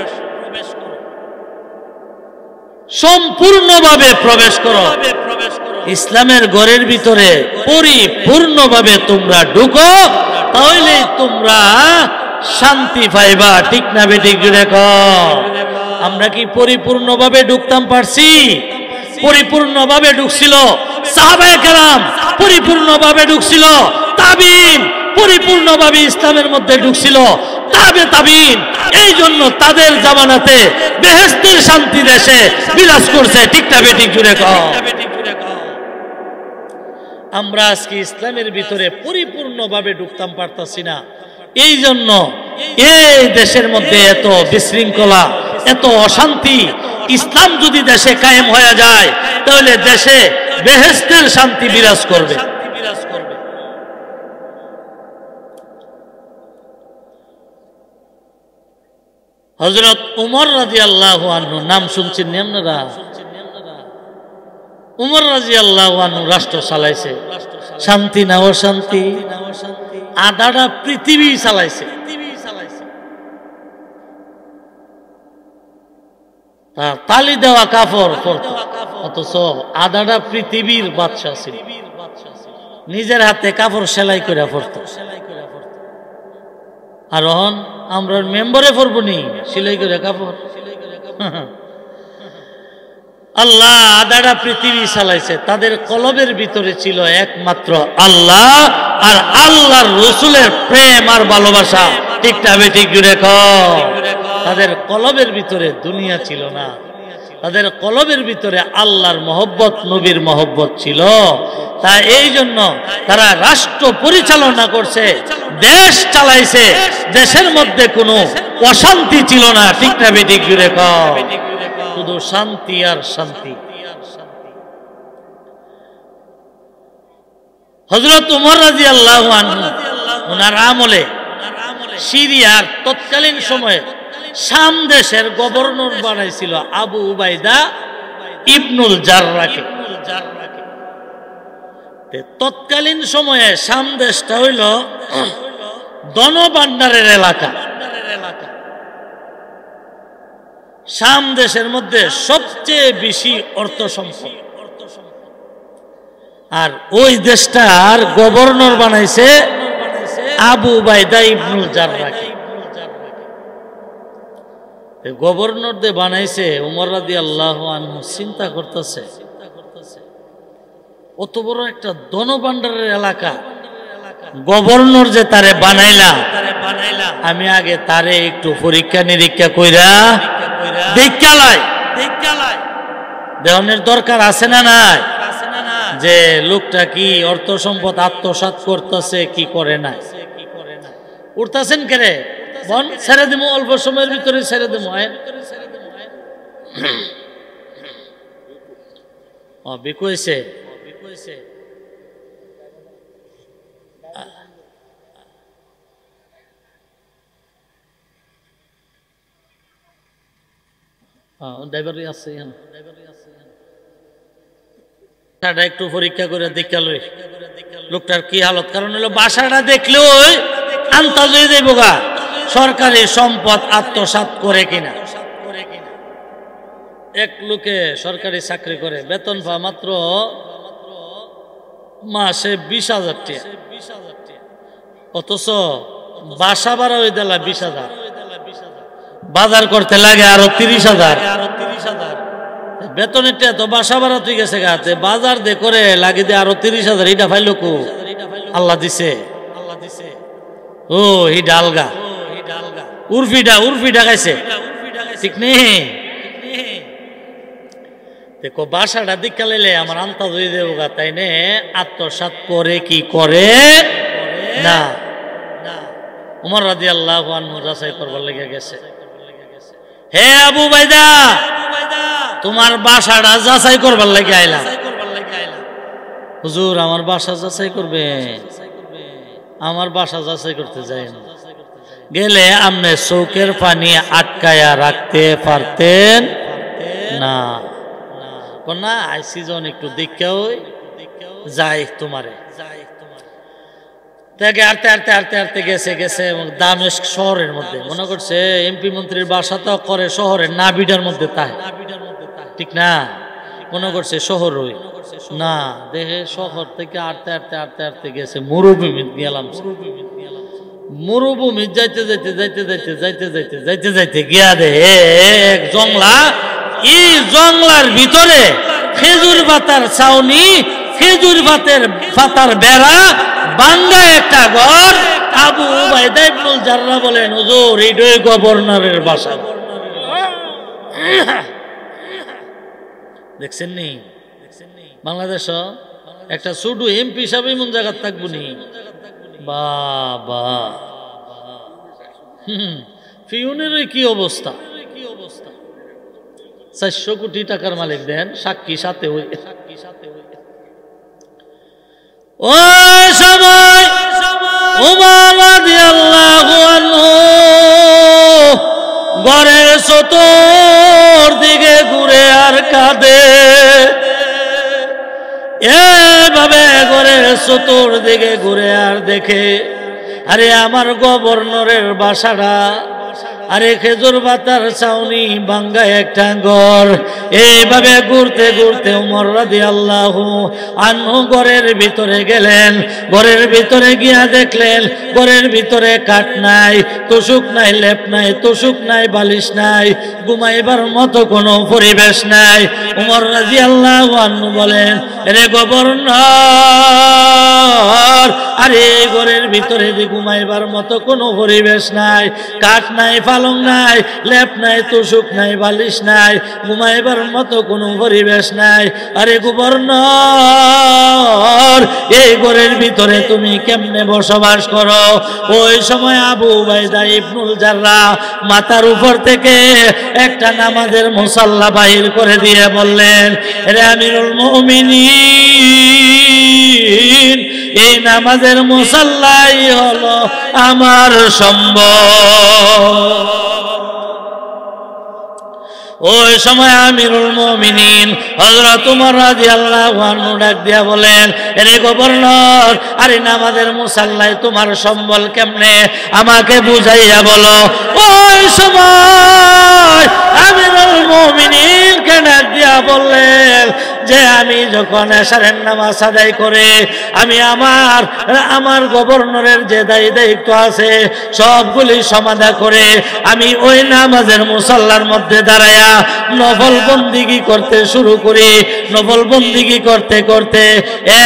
সম্পূর্ণভাবে প্রবেশ করো। ইসলামের ঘরের ভিতরে পরিপূর্ণভাবে তোমরা ঢুকো, তাহলে তোমরা শান্তি পাইবা, ঠিক না বেঠিক? জুড়ে কর। আমরা কি পরিপূর্ণভাবে ঢুকতাম পারছি? পরিপূর্ণভাবে ঢুকছিল সাহাবায়ে কেরাম, পরিপূর্ণভাবে ঢুকছিল তাবিঈন, পরিপূর্ণভাবে ইসলামের মধ্যে ঢুকছিল তাবিঈন। এই জন্য তাদের জামানাতে বেহেশতের শান্তি দেশে বিরাজ করছে, ঠিক না বেঠিক? জুড়ে কর। আমরা আজকে ইসলামের ভিতরে পরিপূর্ণভাবে ঢুকতাম পারতাছি না। এই জন্য এই দেশের মধ্যে এত বিশৃঙ্খলা, এত অশান্তি। ইসলাম যদি দেশে কায়েম হয়ে যায়, তাহলে দেশে বেহেশতের শান্তি বিরাজ করবে। হযরত উমর রাদিয়াল্লাহু আনহু, নাম শুনছেন আপনারা? উমর রাদিয়াল্লাহু আনহু রাষ্ট্র চালাইছে, শান্তি না অশান্তি? আধাটা পৃথিবী চালাইছে। তালি দেওয়া কাপড় পরতো, অথচ আধাটা পৃথিবীর বাদশা ছিল। নিজের হাতে কাপড় সেলাই করে পরতো। আর আমরা মেম্বারে পরবো নি সেলাই করে কাপড়? আল্লাহ আধাটা পৃথিবী চালাইছে। তাদের কলবের ভিতরে ছিল একমাত্র আল্লাহ আর আল্লাহর রাসূলের প্রেম আর ভালোবাসা, ঠিক না বেঠিক? জুড়ে কর। তাদের কলবের ভিতরে দুনিয়া ছিল না। তাদের কলবের ভিতরে আল্লাহর মহব্বত, নবীর মহব্বত ছিল। তা এই জন্য তারা রাষ্ট্র পরিচালনা করছে, দেশ চালাইছে, দেশের মধ্যে কোনো অশান্তি ছিল না। ঠিক না বেঠিক জুড়ে কও, শুধু শান্তি আর শান্তি। হযরত ওমর রাদিয়াল্লাহু আনহু ওনার আমলে সিরিয়ার তৎকালীন সময়ে শাম দেশের গভর্নর বানাইছিল আবু উবাইদা ইবনুল জাররাকে। তৎকালীন সময়ে শাম দেশটা হইল ধনভাণ্ডারের এলাকা। শাম দেশের মধ্যে সবচেয়ে বেশি অর্থ সম্পদ, আর ওই দেশটার গভর্নর বানাইছে আবু উবাইদা ইবনুল জাররাকে। গভর্নর দিয়ে বানাইছে। ওমর রাদিয়াল্লাহু আনহু চিন্তা করতেছে, অত বড় একটা ধনভাণ্ডারের এলাকা, গভর্নর যে তারে বানাইলাম, আমি আগে তারে একটু পরীক্ষা নিরীক্ষা কইরা দেখালাই, দেওয়ানের দরকার আছে না নাই, যে লোকটা কি অর্থ সম্পদ আত্মসাৎ করতেছে কি করে না। উঠতেছেন কেরে বন, ছেড়ে দেবো অল্প সময়ের ভিতরে, ছেড়ে দেবো। বিকইছে ড্রাইভারই আছে, একটু পরীক্ষা করে দেখা লই লোকটার কি হালত। কারণ হলো বাসাটা দেখলেও আন্তাজই দেব গা সরকারি সম্পদ আত্মসাৎ করে কিনা। এক লোকে সরকারি চাকরি করে, বেতন পায় মাত্র মাসে 20,000 টাকা, অথচ বাসা ভাড়া হয়ে দিলা 20,000, বাজার করতে লাগে আরো 30,000। বেতনের টাকা তো বাসা ভাড়া তুই গেছে গাতে, বাজার দে করে লাগে দে আরো 30,000। এটা পাইলো কো? আল্লাহ দিছে। ও হি ডালগা উর্ফিটা গাইছে, ঠিক নেই? দেখো বাসাটা দিকা লাইলে আমার আন্তাজ হয়ে দেবো গা, তাই নে আত্মসাৎ করে কি করে না। ওমর রাদিয়াল্লাহু আনহু যাচাই করবার লেগে গেছে। হে আবু উবাইদা, তোমার বাসাটা যাচাই করবার লেগে আইলাম। হুজুর আমার বাসা যাচাই করবে? আমার বাসা যাচাই করতে যাই না, গেলে আমনে চৌকের পানি আটকায়া রাখতে পারতেন না। না আইসি জন একটু দেখে যাই তোমারে। হাঁটতে গেছে এবং দামেস্ক শহরের মধ্যে, মনে করছে এমপি মন্ত্রীর বাসা তো করে শহরের নাবিডার মধ্যে, তাই ঠিক না? মনে করছে শহর ওই না, দেখে শহর থেকে হাঁটতে গেছে মরুভূমি গেলাম। মরুভূমি যাইতে গিয়া দে এক জংলা, এই জংলার ভিতরে খেজুর পাতার ছাউনি, খেজুর পাতার বেড়া, বাঙ্গা একটা ঘর। আবু উবাইদা ইবনুল জাররা বলেন, হুজুর এইটাই গভর্নরের বাসা। দেখছেন নি বাংলাদেশ একটা ছোট এমপি হিসাবে এমন জায়গা থাকবো নি? বাবা ফিউনের কি অবস্থা! 400 কোটি টাকার মালিক, দেন সাক্ষী সাথে ওই সময় ওমর রাদিয়াল্লাহু আনহু ঘরের চতুর্দিকে ঘুরে আর কাঁদে। এভাবে ঘরের চতুর্দিকে ঘুরে আর দেখে, আরে আমার গভর্নরের বাসাটা, আরে খেজুর পাতার ছাউনি, ভাঙ্গা একটা ঘর। এইভাবে ঘুরতে ঘুরতে ওমর রাদিয়াল্লাহু আনহু ঘরের ভিতরে গেলেন। ঘরের ভিতরে গিয়া দেখলেন ঘরের ভিতরে কাঠ নাই, তোষক নাই, লেপ নাই, তোষক নাই, বালিশ নাই, ঘুমাইবার মতো কোনো পরিবেশ নাই। ওমর রাদিয়াল্লাহু আনহু বলেন, রে গভর্নর, ঘর, আর এই ঘরের ভিতরে ঘুমাইবার মতো কোনো পরিবেশ নাই, কাঠ নাই, পালং নাই, লেপ নাই, তোষক নাই, বালিশ নাই, ঘুমাইবার মতো কোনো পরিবেশ নাই। আরে গভর্নর, এই ঘরের ভিতরে তুমি কেমনে বসবাস করো? ওই সময় আবু উবাইদা ইবনুল জাররাহ মাথার উপর থেকে একটা নামাজের মুসাল্লা বাহির করে দিয়ে বললেন, রে আমিরুল মুমিনিন, এই নামাজের মুসাল্লাই হলো আমার সম্বল। ওই সময় আমিরুল মুমিনিন হযরত ওমর রাদিয়াল্লাহু আনহু ডাক দিয়া বলেন, রে গভর্নর, আরে নামাজের মুসাল্লাই তোমার সম্বল কেমনে আমাকে বুঝাইয়া বলো। ওই সময় আমিরুল মুমিনিন কে ডাক দিয়া বললেন যে আমি যখন এশারের নামাজ আদায় করে আমি আমার গভর্নরের যে দায়িত্ব আছে সবগুলি সমাধা করে আমি ওই নামাজের মুসাল্লার মধ্যে দাঁড়ায়া নফল বন্দিগি করতে শুরু করি। নফল বন্দিগি করতে করতে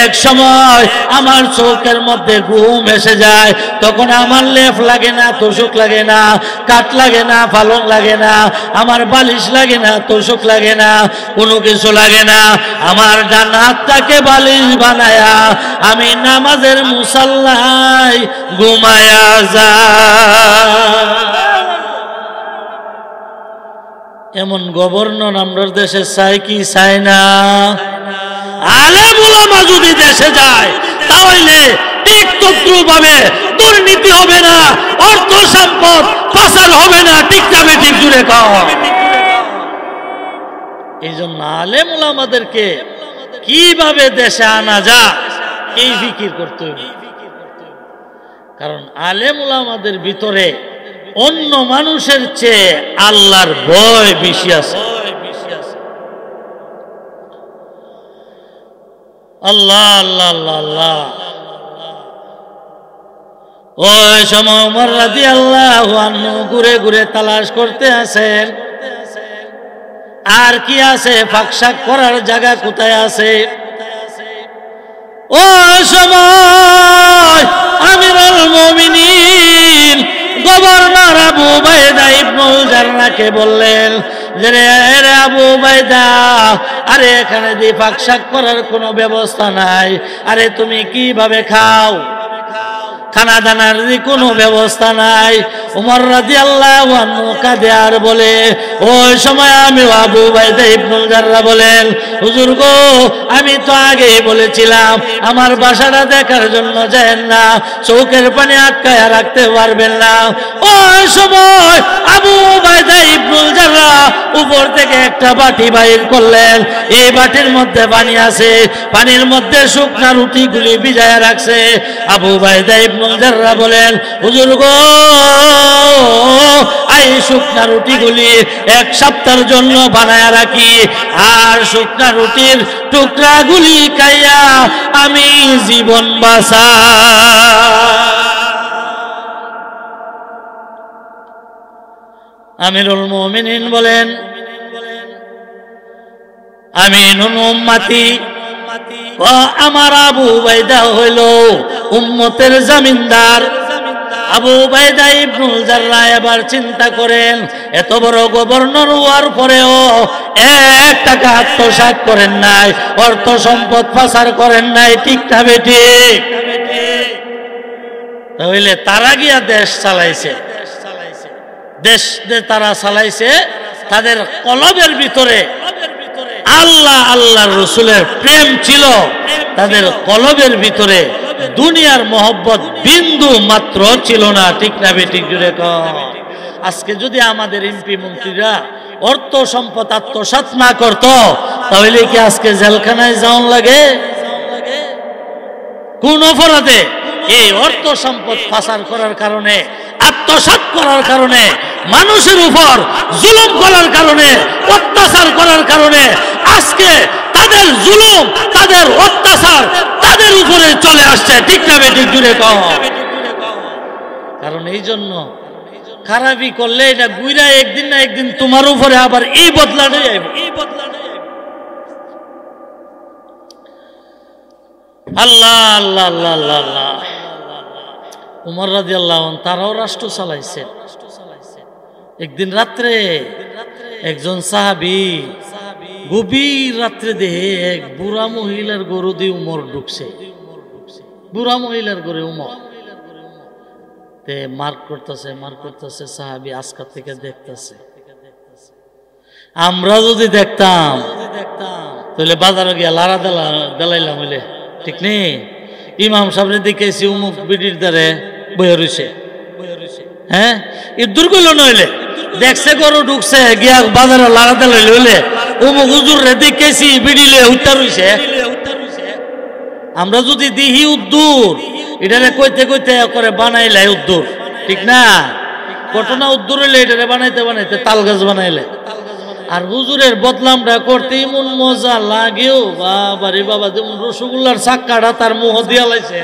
এক সময় আমার চোখের মধ্যে ঘুম এসে যায়। তখন আমার লেপ লাগে না, তোষক লাগে না, কাঠ লাগে না, পালং লাগে না, আমার বালিশ লাগে না, তোষক লাগে না, কোনো কিছু লাগে না। আমার ডান হাতটাকে বালিশ বানায়া আমি নামাজের মুসাল্লায় ঘুমায়া যায়। এমন গভর্নর আমরা দেশে চাই কি চাই না? আলেম উলামা যদি দেশে যায় তাহলে ঠিক তদ্রুপভাবে দুর্নীতি হবে না, অর্থ সম্পদ পাচার হবে না। ঠিক যাবে, ঠিক জুড়ে কও। এই জন্য আলেম উলামাদেরকে কিভাবে দেশে আনা যায় এই ফিকির করতে হবে। কারণ আলেম উলামাদের ভিতরে অন্য মানুষের চেয়ে আল্লাহর ভয় বেশি আছে। আল্লাহ আল্লাহ আল্লাহ আল্লাহ। ওই সময় ওমর রাদিয়াল্লাহু আনহু ঘুরে ঘুরে তালাশ করতে আছেন আর কি আছে, ফাঁকশাক করার জায়গা কোথায় আছে। ওই সময় আমিরুল মুমিনিন গভর্নর আবু উবাইদা ইবনুল জাররাহকে বললেন যে রে আবু উবাইদা, আরে এখানে দিয়ে ফাঁকশাক করার কোনো ব্যবস্থা নাই। আরে তুমি কিভাবে খাও? খানা দানার কোনো ব্যবস্থা নাই। ওমর রাদিয়াল্লাহু আনহু কাঁদে আর বলে, ওই সময় আমি আবু উবাইদা ইবনুল জাররাহ বলেন, হুজুর গো, আমি তো আগেই বলেছিলাম আমার বাসাটা দেখার জন্য যায়েন না, চোখের পানি আটকায় রাখতে পারবেন না। ওই সময় আবু উবাইদা ইবনুল জাররাহ উপর থেকে একটা বাটি বাইর করলেন। এই বাটির মধ্যে পানি আছে, পানির মধ্যে শুকনা রুটিগুলি ভিজায় রাখছে। আবু উবাইদা ইবনুল জাররাহ বলেন, হুজুর গো, এই শুকনা রুটিগুলি এক সপ্তাহের জন্য বানায় রাখি, আর শুকনা রুটির টুকরাগুলি খাইয়া আমি জীবন বাঁচাই। আমিরুল মুমিনিন বলেন, আমিনুল উম্মতি, আমার আবু উবাইদা হইল উম্মতের জমিনদার। আবু উবাইদা ইবনুল জাররাহ এবার চিন্তা করেন, এত বড় গভর্নর হওয়ার পরেও 1 টাকা আত্মসাৎ করেন নাই, অর্থ সম্পদ পাচার করেন নাই। ঠিক না বেঠিক? তাহলে তারা গিয়া দেশ চালাইছে, দেশ তারা চালাইছে, তাদের কলবের ভিতরে আল্লাহ আল্লাহর রাসূলের প্রেম ছিল, তাদের কলবের ভিতরে দুনিয়ার মহব্বত বিন্দু মাত্র ছিল না। ঠিক না বেঠিক জুড়ে কও। আজকে যদি আমাদের এমপি মন্ত্রীরা অর্থ সম্পদ আত্মসাৎ না করত, তাহলে কি আজকে জেলখানায় যাওয়ার লাগে? কোন অপরাধে? এই অর্থ সম্পদ পাচার করার কারণে, আত্মসাৎ করার কারণে, মানুষের উপর জুলুম করার কারণে, অত্যাচার করার কারণে আজকে তাদের জুলুম, তাদের অত্যাচার তাদের উপরে চলে আসছে। ঠিক না বেঠিক জুড়ে কও। কারণ এই জন্য খারাপি করলে এটা গুইরা একদিন না একদিন তোমার উপরে আবার এই বদলাটা যাইব। আল্লাহ আল্লাহ আল্লাহ আল্লাহ আল্লাহ। উমর রাদিয়াল্লাহু আনহু তারাও রাষ্ট্র চালাইছে। একদিন রাত্রে একজন সাহাবী গভীর রাত্রে দেহে এক বুড়া মহিলার গরু দিয়ে উমর ঢুকছে। বুড়া মহিলার গরু উমর তে মার্ক করতেছে সাহাবী আজকাল থেকে দেখতেছে। আমরা যদি দেখতাম তাহলে বাজারে গিয়া লারা দেলাইলাম হইলে ঠিক নেই। ইমাম সামনে দেখেছি উমুক বিডির দ্বারে বয়ে রয়েছে। হ্যাঁ এ দুর্গল নইলে দেখছে গরু ঢুকছে গিয়া বাজারে লারা দেলাইলে হইলে উমুক হুজুর রে দেখেছি বিডিলে উত্তর রয়েছে। আমরা যদি দিহি উদ্দুর এটারে কইতে কইতে করে বানাইলে উদ্দুর ঠিক না। ঘটনা উদ্দুর হইলে এটারে বানাইতে বানাইতে তাল গাছ বানাইলে। আর হুজুরের বদলামটা করতে এমন মজা লাগেও বাবারে বাবা, যেমন রসগোল্লার চাক্কাটা তার মুহ দিয়া লাইছে।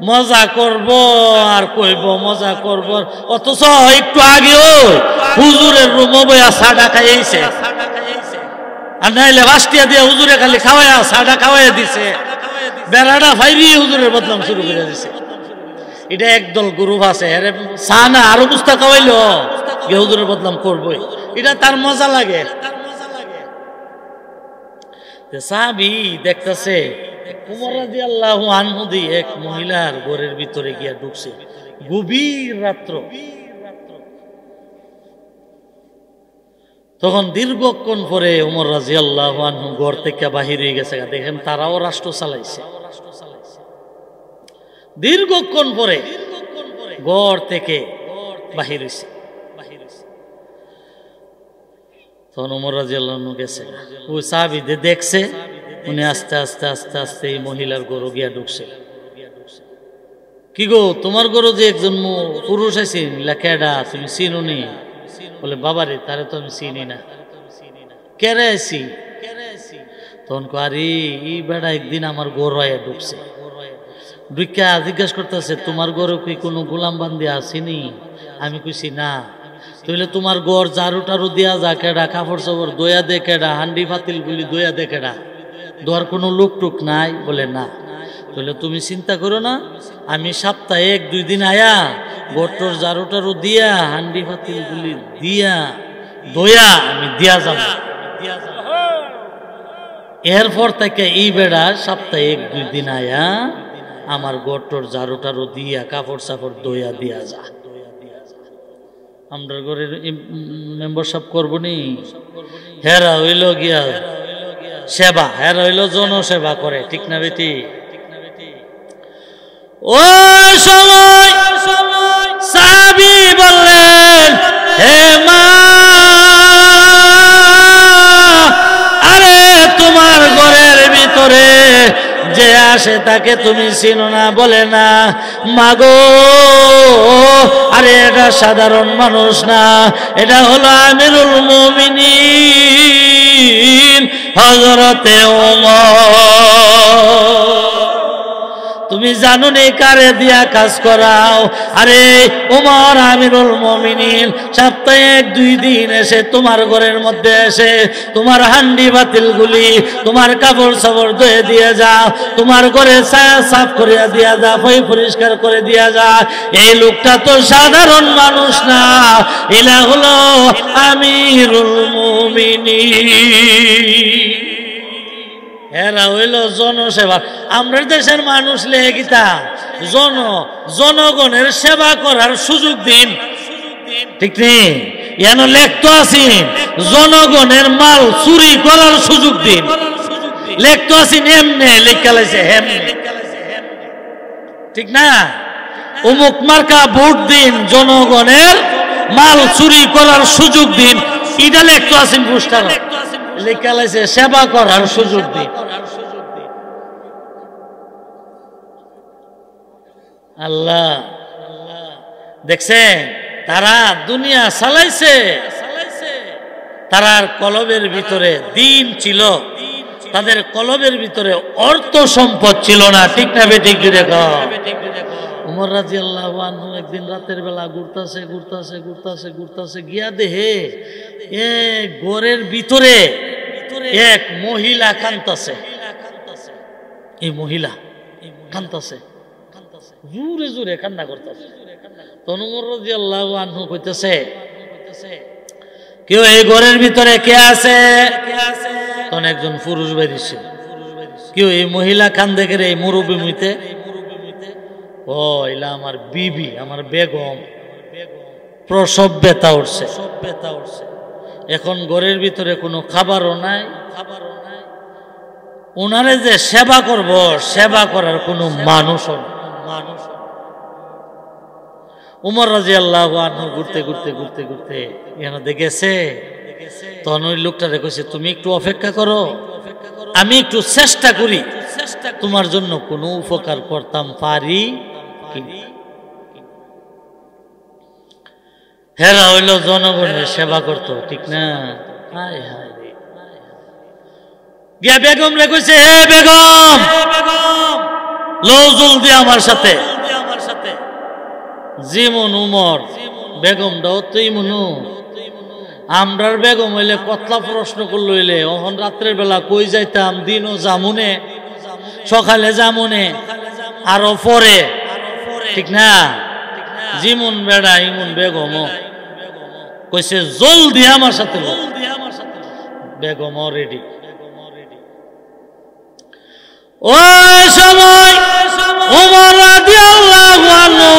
মজা করব আর কইব মজা করব, অথচ একটু আগেও হুজুরের রুমে বইয়া সাডা খাইছে। আর নাইলে বাস্টিয়া দিয়ে হুজুরে খালি খাওয়াইয়া সাডা খাওয়াইয়া দিছে। বেড়াটা ফাইরি হুজুরের বদলাম শুরু করে দিছে। এটা একদল গ্রুপ আছে চা না আরো বুঝতে খাওয়াইলো হুজুরের বদলাম করবই, এটা তার মজা লাগে। সাহাবী দেখতেছে উমর রাদিয়াল্লাহু আনহু দি এক মহিলার ঘরের ভিতরে গিয়া ঢুকছে গভীর রাত্র। তখন দীর্ঘক্ষণ পরে উমর রাদিয়াল্লাহু আনহু ঘর থেকে বাহির হয়ে গেছে। দেখেন তারাও রাষ্ট্র চালাইছে। দীর্ঘক্ষণ পরে ঘর থেকে বাহির হইছে। তখন উমর রাদিয়াল্লাহু আনহু গেছে, ওই সাহাবী দেখছে উনি আস্তে আস্তে আস্তে আস্তে এই মহিলার গরু গিয়া ঢুকছে। কি গো তোমার গরু যে একজন পুরুষ আছে কেডা তুমি চিনো নি? বলে বাবারে তারে তো আমি চিনি না। কেরে আছি? তখন আরে এই বেড়া একদিন আমার গরু আয়া ঢুকছে। ঢুকা জিজ্ঞাসা করতেছে তোমার গরু কি কোনো গোলাম বান্দি আসেনি? আমি কইছি না। তাহলে তোমার গড় ঝাড়ু টারু দিয়া যা কেডা, কাপড় চাপড় দয়া দে কেডা, হান্ডি ফাতিল গুলি দয়া দে কেডা, দোয়ার কোনো লোক টুক নাই? বলে না। তাহলে তুমি চিন্তা করো না, আমি সপ্তাহে 1-2 দিন আয়া গটর ঝাড়ু টারু দিয়া হান্ডি ফাতিল গুলি দিয়া দয়া আমি দিয়া যাব। এরপর থেকে এই বেড়া সপ্তাহে 1-2 দিন আয়া আমার গটর ঝাড়ু টারু দিয়া কাপড় চাপড় দয়া দিয়া যা। আমরা ঘরের মেম্বারশিপ করবো নি। হেরা হইল গিয়া সেবা, হেরা হইল জনসেবা করে, ঠিক না বেটি? ওই সময় সাহাবী বললেন হে মা, আরে তোমার ঘরের ভিতরে যে আসে তাকে তুমি চিনো না? বলে না। মাগো আরে এটা সাধারণ মানুষ না, এটা হলো আমিরুল মুমিনিন হযরতে ওমর। তুমি জানো নি কারে দিয়া কাজ করাও? আরে ওমর আমিরুল মুমিনিন সপ্তাহে 1-2 দিন এসে তোমার ঘরের মধ্যে এসে তোমার হান্ডি বাতিল গুলি তোমার কাপড় চাপড় ধুয়ে দিয়ে যাও, তোমার ঘরে ছায়া সাফ করে দিয়া যা, পরিষ্কার করে দিয়া যা। এই লোকটা তো সাধারণ মানুষ না, এলা হলো আমিরুল মুমিনিন। এরা হইল জনসেবা। আমরা দেশের মানুষ লেগিতা জনগণের সেবা করার সুযোগ দিন, ঠিক নেই? এন লেখতো আছেন জনগণের মাল চুরি করার সুযোগ দিন, লেখতো আছেন এমনে লেখা লাইছে হেমনে, ঠিক না? অমুক মার্কা ভোট দিন, জনগণের মাল চুরি করার সুযোগ দিন, এটা লেখতো আছেন পোস্টার লেখা লাইছে সেবা করার সুযোগ দিন। আল্লাহ দেখছেন তারা দুনিয়া চালাইছে, তারার কলবের ভিতরে দিন ছিল, তাদের কলবের ভিতরে অর্থ সম্পদ ছিল না, ঠিক না বেঠিক? উমর রাদিয়াল্লাহু আনহু একদিন রাতের বেলা ঘুরতাছে গিয়া দেহে ঘরের ভিতরে এক মহিলা কাঁদতাছে। এই মহিলা কাঁদতেছে, জোরে জোরে কান্না করতেছে। তখন ওমর রাদিয়াল্লাহু আনহু কইতেছে, কেউ এই ঘরের ভিতরে কে আছে? তখন একজন পুরুষ বেরিয়েছে। কেউ এই মহিলা কান্দে করে এই মরুভূমিতে? ও এলা আমার বিবি, আমার বেগম, প্রসব ব্যথা উঠছে। এখন ঘরের ভিতরে কোনো খাবারও নাই, ওনারে যে সেবা করব, সেবা করার কোনো মানুষও নেই। উমর রাদিয়াল্লাহু আনহু ঘুরতে ঘুরতে ঘুরতে ঘুরতে এখানে দেখেছে। তখন ওই লোকটারে কইছে, তুমি একটু অপেক্ষা করো, আমি একটু চেষ্টা করি, তোমার জন্য কোনো উপকার করতাম পারি কিনা। হেরা হইল জনগণের সেবা করতো, ঠিক না? হায় হায়, গিয়া বেগম রে কইছে, হে বেগম, লও জলদি আমার সাথে। যেমন উমর বেগমটাও তুই মনু, আমরার বেগম হইলে কতলা প্রশ্ন করল হইলে, এখন রাত্রের বেলা কই যাইতাম, দিনও জামুনে, সকালে জামুনে, আরো পরে, ঠিক না? যেমন বেড়া ইমন বেগম কইছে জলদি আমার সাথে। বেগম রেডি। ওই সময় উমর রাদিয়াল্লাহু আনহু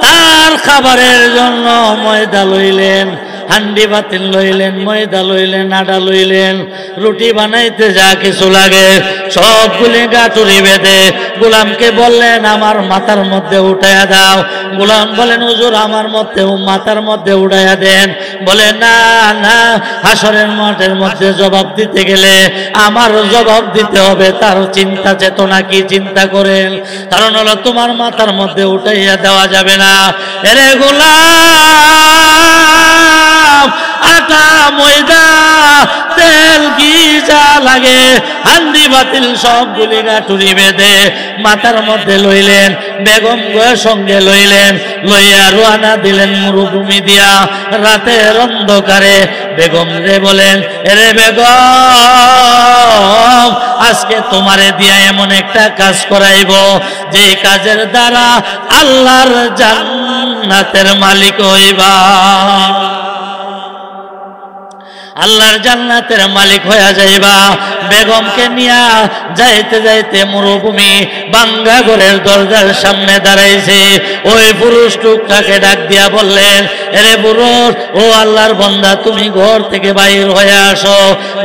তার খাবারের জন্য ময়দা লইলেন, হান্ডি বাতিল লইলেন, ময়দা লইলেন, আটা লইলেন। রুটি বানাইতে যা কিছু লাগে সবগুলি গাঁটুরি বেঁধে গোলামকে বললেন, আমার মাথার মধ্যে উঠাইয়া দাও। গোলাম বলেন, হুজুর আমার মাথার মধ্যে উঠাইয়া দেন। বলে, না না, হাসরের মাঠের মধ্যে জবাব দিতে গেলে আমার জবাব দিতে হবে। তার চিন্তা চেতনা কি চিন্তা করেন, কারণ হলো তোমার মাথার মধ্যে উঠাইয়া দেওয়া যাবে না। এরে গোলাম, আটা ময়দা তেল ঘি যা লাগে হান্ডি বাতিল সবগুলি গাঁটুরি বেঁধে মাথার মধ্যে লইলেন, বেগম সঙ্গে লইলেন, লইয়া রওনা দিলেন মরুভূমি দিয়া। রাতের অন্ধকারে বেগম রে বলেন, এরে বেগম, আজকে তোমারে দিয়া এমন একটা কাজ করাইব যে কাজের দ্বারা আল্লাহর জান্নাতের মালিক হইবা। আল্লাহর জান্নাতের মালিক হয়ে যাইবা। বেগমকে নিয়া যাইতে যাইতে মরুভূমি বাঙ্গা ঘরের দরজার সামনে দাঁড়াইছে। ওই পুরুষ টুকটাকে ডাক দিয়া বললেন, এরে পুরুষ, ও আল্লাহর বান্দা, তুমি ঘর থেকে বাহির হয়ে আসো।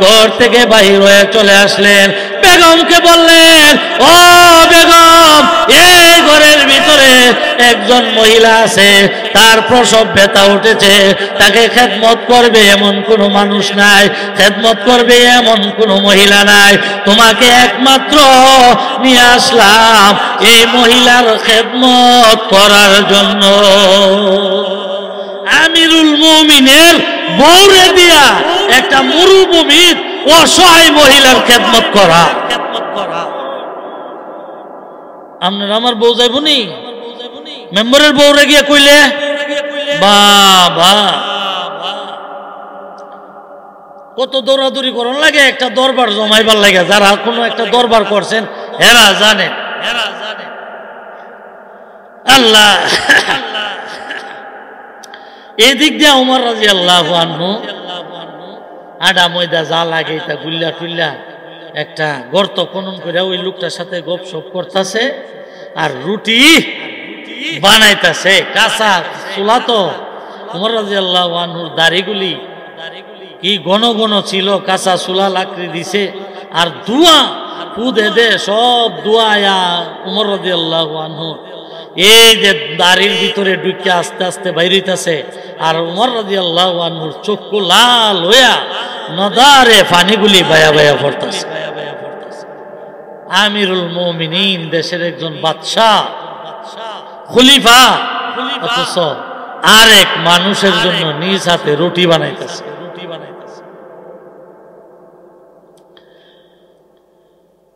ঘর থেকে বাহির হয়ে চলে আসলেন। বেগমকে বললেন, ও বেগম, এই ঘরের ভিতরে একজন মহিলা আছে, তার প্রসব ব্যথা উঠেছে, তাকে খেদমত করবে এমন কোনো মানুষ নাই, খেদমত করবে এমন কোনো মহিলা নাই। তোমাকে একমাত্র নিয়ে আসলাম এই মহিলার খেদমত করার জন্য। আমিরুল মুমিনের বউরে দিয়া একটা মরুভূমির অসহায় মহিলার খেদমত করা। আপনার আমার বউ যাইব নি? মেম্বারের বউরে গিয়ে কইলে বাবা কত দৌড়াদৌড়ি করন লাগে একটা দরবার জমাইবার লাগে। যারা কোনো একটা দরবার করছেন এরা জানে। আল্লাহ এই দিক দিয়ে উমর রাদিয়াল্লাহু আনহু আডা ময়দা যা লাগে তা গুল্লা টুল্লা একটা গর্ত খনন করে ওই লোকটার সাথে গপসপ করতেছে আর রুটি বানাইতেছে। কাঁচা চুলা তো। উমর রাদিয়াল্লাহু আনহুর দাড়িগুলি কি ঘন ঘন ছিল, কাঁচা চুলা লাকড়ি দিছে আর ধোঁয়া ফুদে দে সব ধোঁয়া উমর রাদিয়াল্লাহু আনহু এই যে দাড়ির ভিতরে ঢুকে আস্তে আস্তে বাইরিতেছে। আর উমর রাদিয়াল্লাহু আনহুর চক্ষু লাল হইয়া নদারে পানিগুলি বায়া বায়া পড়তেছে। আমিরুল মুমিনিন, দেশের একজন বাদশাহ, খলিফা, অথচ আরেক মানুষের জন্য নিজ হাতে রুটি বানাইতেছে।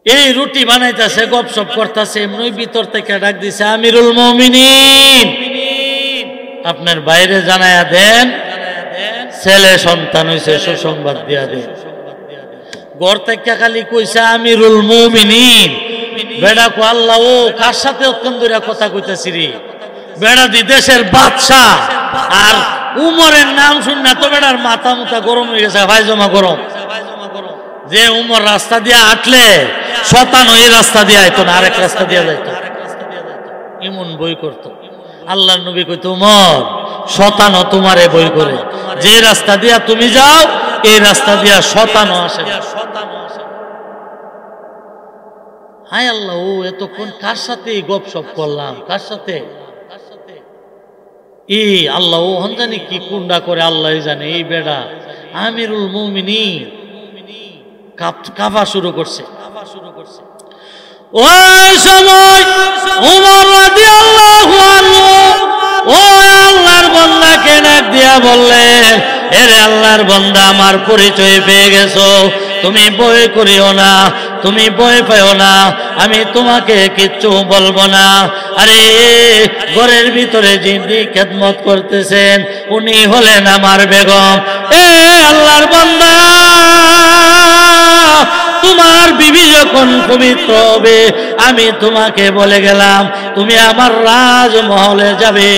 এই রুটি বানাইতেছে, গপসপ করতেছে, এমনি ভিতর থেকে ডাক দিছে, আমিরুল মুমিনিন, আপনার বাইরে জানায়া দেন ছেলে সন্তান হইছে, সুসংবাদ দিয়া দেন। ঘর থেকে খালি কইছে আমিরুল মুমিনিন। বেড়া কো আল্লাহ ও কার সাথে অত্যন্ত কথা কইতাছি রে? বেড়া দি দেশের বাদশাহ, আর উমরের নাম শুননা তো বেড়ার মাথা মুথা গরম হয়ে গেছে, ভাইজমা গরম। যে উমর রাস্তা দিয়ে হাঁটলে শতান এই রাস্তা দিয়ে আইতো না, আরেক রাস্তা দিয়ে যাইতো, এমন বই করতো। আল্লাহর নবী কইতো উমর শতানও তোমারে বই করে, যে রাস্তা দিয়া তুমি যাও এই রাস্তা দিয়া শতানও আসে। হায় আল্লাহ, ও এতক্ষণ কার সাথে গপসপ করলাম, কার সাথে? এই আল্লাহ ও জানি কি কুন্ডা করে আল্লাহ জানে। এই বেড়া আমিরুল মুমিনিন কাঁপা শুরু করছে। ওই সময় উমর রাদিয়াল্লাহু আনহু ও আল্লাহর বান্দাকে ডাক দিয়া বললেন, এরে আল্লাহর বান্দা, আমার পরিচয় পেয়ে গেছো, তুমি ভয় করিও না, তুমি ভয় পাইও না, আমি তোমাকে কিচ্ছু বলবো না। আরে ঘরের ভিতরে যিনি খেদমত করতেছেন উনি হলেন আমার বেগম। এ আল্লাহর বান্দা, তোমার বিবি যখন পবিত্র হবে আমি তোমাকে বলে গেলাম তুমি আমার রাজমহলে যাবে,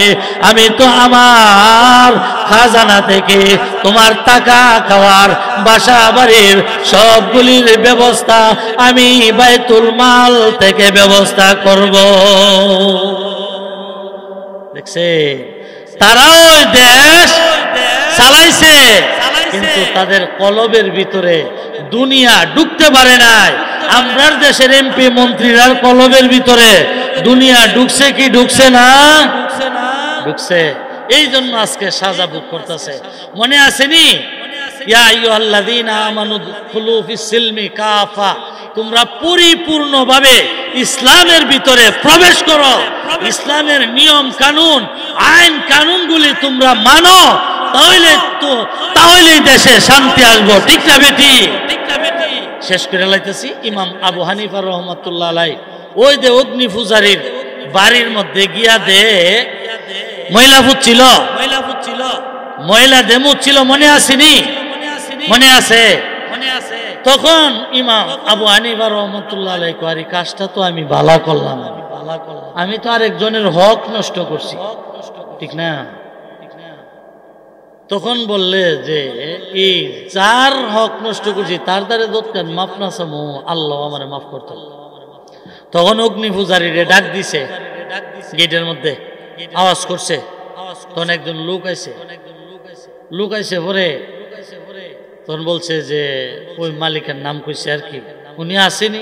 আমি তো আমার খাজানা থেকে তোমার টাকা খাওয়ার বাসা বাড়ির সবগুলির ব্যবস্থা আমি বাইতুল মাল থেকে ব্যবস্থা করব। দেখছে তারা ওই দেশ চালাইছে, কিন্তু তাদের কলবের ভিতরে দুনিয়া ঢুকতে পারে নাই। আমরার দেশের এমপি মন্ত্রীরার কলবের ভিতরে দুনিয়া ঢুকছে কি ঢুকছে না? ঢুকছে। এই জন্য আজকে সাজা ভোগ করতেছে। মনে আসেনি? ইয়া আইয়ুহাল্লাযীনা আমানু দুখুলু ফিস সিলমি কাফা, তোমরা পরিপূর্ণভাবে ইসলামের ভিতরে প্রবেশ করো, ইসলামের নিয়ম কানুন আইন কানুনগুলি তোমরা মানো, তাহলেই দেশে শান্তি আসবো। ঠিক না বেটি? শেষ করে লাইতেছি। ইমাম আবু হানিফা রহমাতুল্লাহ আলাইহি ওই যে অগ্নি পূজারীর বাড়ির মধ্যে গিয়া দে মহিলা ফুটছিল, মহিলা দে মুচ্ছিল, মনে আসেনি? মনে আছে? তখন ইমাম আবু হানিফা রহমাতুল্লাহ আলাইহি কয়, কাজটা তো আমি ভালো করলাম, আমি তো আরেকজনের হক নষ্ট করছি, ঠিক না? তখন বললে যে এই যার হক নষ্ট করছি তার দ্বারে দোকান মাফ না চামো, আল্লাহ আমার মাফ করতো। তখন অগ্নি পূজারীরে ডাক দিছে, গেটের মধ্যে আওয়াজ করছে। তখন একজন লোক আইছে পরে তখন বলছে যে ওই মালিকের নাম কইছে আর কি, উনি আসেনি?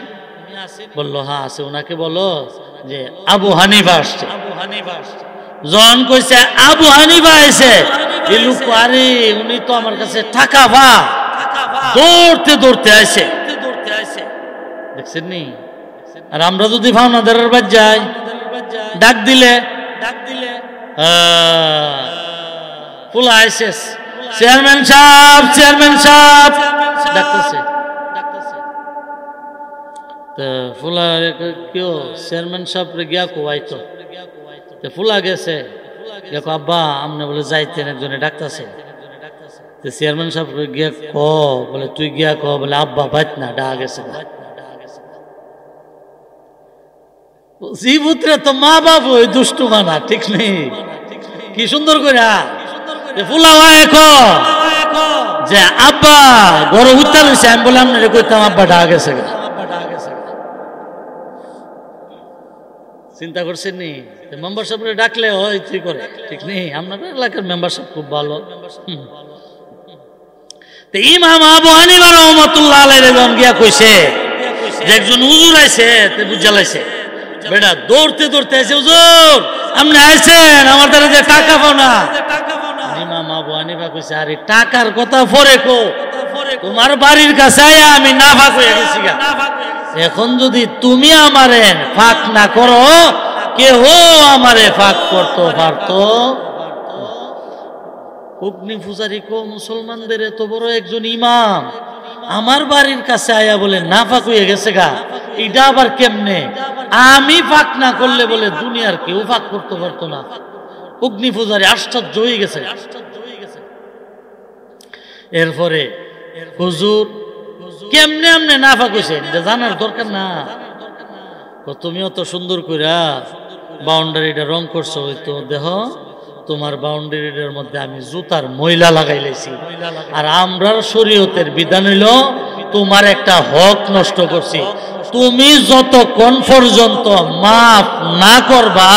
বললো হ্যাঁ আছে, ওনাকে বলো যে আবু হানিফা আসছে। জন কইছে আবু হানিফা আইছে, এই লোক আরে উনি তো আমার কাছে টাকা ভা দৌড়তে দৌড়তে আইছে, দেখছেন নি? আর আমরা যদি ভাওনাদারের বাদ যাই ডাক দিলে ফুলা আইছে, চেয়ারম্যান সাহেব, চেয়ারম্যান সাহেব ডাকতেছে। তো ফুলা কেউ চেয়ারম্যান সাহেব গিয়া কোয়াইতো, ফুলা গেছে আব্বা আমনে বলে যাইতেন, একজনে ডাকতেছে। চেয়ারম্যান সাহেব গিয়া ক বলে তুই গিয়া ক বলে আব্বা বাইত না ডা গেছে। জি পুত্রে তো মা বাপ ওই দুষ্টু মানা, ঠিক নেই? কি সুন্দর করে ফুলা যে আব্বা গরু উত্তাল হয়েছে, আমি বলে আপনার কইতাম আব্বা ডা গেছে। চিন্তা করছেন নি? মেম্বার সাহেব ডাকলে হয় তুই করে, ঠিক নেই? আপনার এলাকার মেম্বার সাহেব খুব ভালো। ইমাম আবু হানিফা রাহমাতুল্লাহ আলাইহি যখন গিয়া কইছে যে একজন হুজুর আইছে, তে বুঝালাইছে। বেটা দৌড়তে দৌড়তে আইছে, হুজুর আপনি আইছেন, আমার দ্বারা যে টাকা পাও না। ইমাম আবু হানিফা কইছে আরে টাকার কথা পরে কো, তোমার বাড়ির কাছে আমি নাফাক হয়ে গেছি গা। এখন যদি তুমি আমারে ফাঁক না করো, কেহ আমারে ফাঁক করতে পারতো? অগ্নি পূজারী কো মুসলমানদের এত বড় একজন ইমাম আমার বাড়ির কাছে আয়া বলে নাফাক হয়ে গেছে গা, এটা আবার কেমনে? আমি ফাঁক না করলে বলে দুনিয়ার কেউ ফাঁক করতে পারতো না। অগ্নি পূজারী আশ্চর্য হয়ে গেছে। এরপরে হুজুর কেমনে আমনে নাফা কইছেন এটা জানার দরকার না। তুমি অত সুন্দর কইরা বাউন্ডারিটা রং করছো, তো দেহ তোমার বাউন্ডারিটার মধ্যে আমি জুতার ময়লা লাগাই লাইছি। আর আমরার শরীয়তের বিধান হইল তোমার একটা হক নষ্ট করছি। তুমি যতক্ষণ পর্যন্ত মাফ না করবা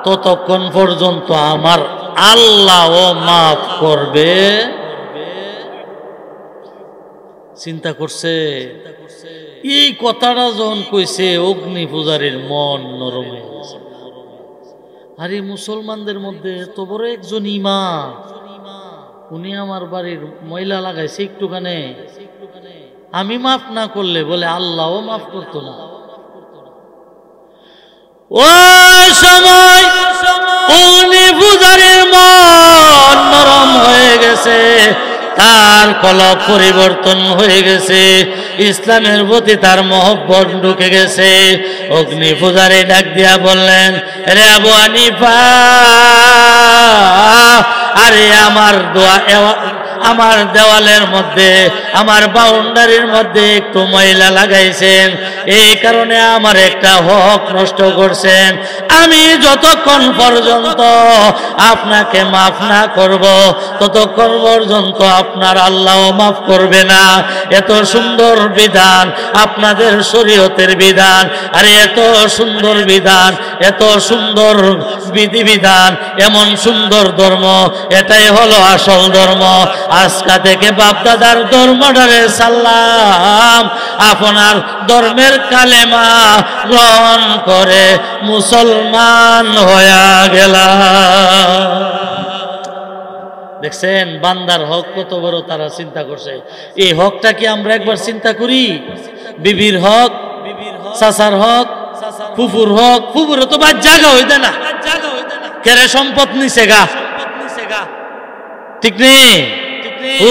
ততক্ষণ পর্যন্ত আমার আল্লাহও মাফ করবে। চিন্তা করছে এই কথাটা যখন কইছে অগ্নি পূজারীর মন নরম হয়ে গেছে। আরে মুসলমানদের মধ্যে এত বড় একজন ইমাম, উনি আমার বাড়ির ময়লা লাগাইছে একটুখানে, আমি মাফ না করলে বলে আল্লাহও মাফ করতো না। ওই সময় অগ্নি পূজারীর মন নরম হয়ে গেছে, তার কলব পরিবর্তন হয়ে গেছে, ইসলামের প্রতি তার মহব্বত ঢুকে গেছে। অগ্নি পূজারী ডাক দিয়া বললেন, রে আবু হানিফা, আরে আমার দেওয়ালের মধ্যে, আমার বাউন্ডারির মধ্যে একটু ময়লা লাগাইছেন, এই কারণে আমার একটা হক নষ্ট করছেন। আমি যতক্ষণ পর্যন্ত আপনাকে মাফ না করব ততক্ষণ পর্যন্ত আপনার আল্লাহও মাফ করবে না। এত সুন্দর বিধান আপনাদের শরীয়তের বিধান, আরে এত সুন্দর বিধান, এত সুন্দর বিধিবিধান, এমন সুন্দর ধর্ম, এটাই হলো আসল ধর্ম। আজকা থেকে বাপদাদার ধর্মটারে সালাম, আপনার ধর্মের কালেমা গ্রহণ করে মুসলমান হয়ে গেলাম। দেখছেন বান্দার হক কত বড় তারা চিন্তা করছে। এই হকটা কি আমরা একবার চিন্তা করি? বিবির হক, চাচার হক, ফুফুর হক, ফুফুরে তো বাদ জায়গা হইতে না, কেরে সম্পদ নিছে গা, ঠিক নেই? ও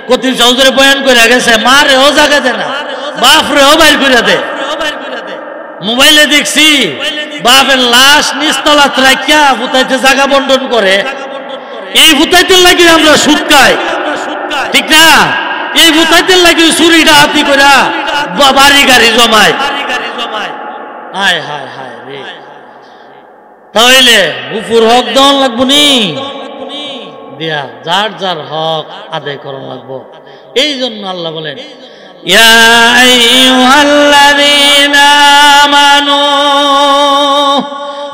কতিব চৌধুরী বয়ান করে গেছে, মারে ও জায়গা দে না, বাপ রে ও বাইর করে দে। মোবাইলে দেখছি বাপের লাশ নিচতলাত রাখিয়া ভুতাইতে জায়গা বন্টন করে। এই ভুতাইতে লাগি আমরা সুদ খাই, ঠিক না? এই ভুতাইতে লাগি চুরিটা হাতি করে বাড়ি গাড়ি জমায়। হায় হায় হায় রে, তাহলে বুফুর হক দেওয়ান লাগবো নি দিয়া, যার যার হক আদায় করা লাগবো। এই জন্য আল্লাহ বলেন, ইয়া আইয়ুহাল্লাযীনা আমানু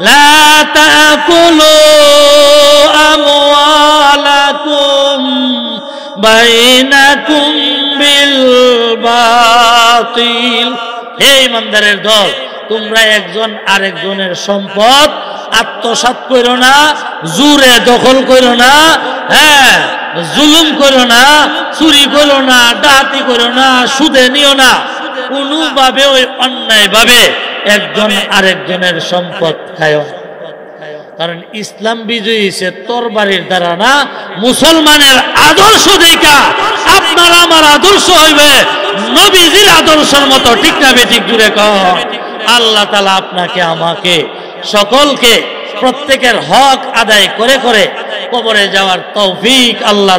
লা তাকুলু আমওয়ালাকুম বাইনাকুম বিল বাতিল। হে ইমানদারের দল, তোমরা একজন আরেকজনের সম্পদ আত্মসাৎ করো না, জোরে দখল করো না, হ্যাঁ জুলুম করো না, চুরি করো না, ডাকাতি করো না, সুদে নিও না, কোনোভাবে ওই অন্যায় ভাবে একজন আরেকজনের সম্পদ খায়। কারণ ইসলাম বিজয়ী সে তরবারির দ্বারা না, মুসলমানের আদর্শ দেখা আপনার আমার আদর্শ হইবে নবীজির আদর্শের মতো, ঠিক না বেঠিক? জুড়ে কর। আল্লাহ তাআলা আপনাকে আমাকে সকলকে প্রত্যেকের হক আদায় করে করে কবরে যাওয়ার তৌফিক আল্লাহ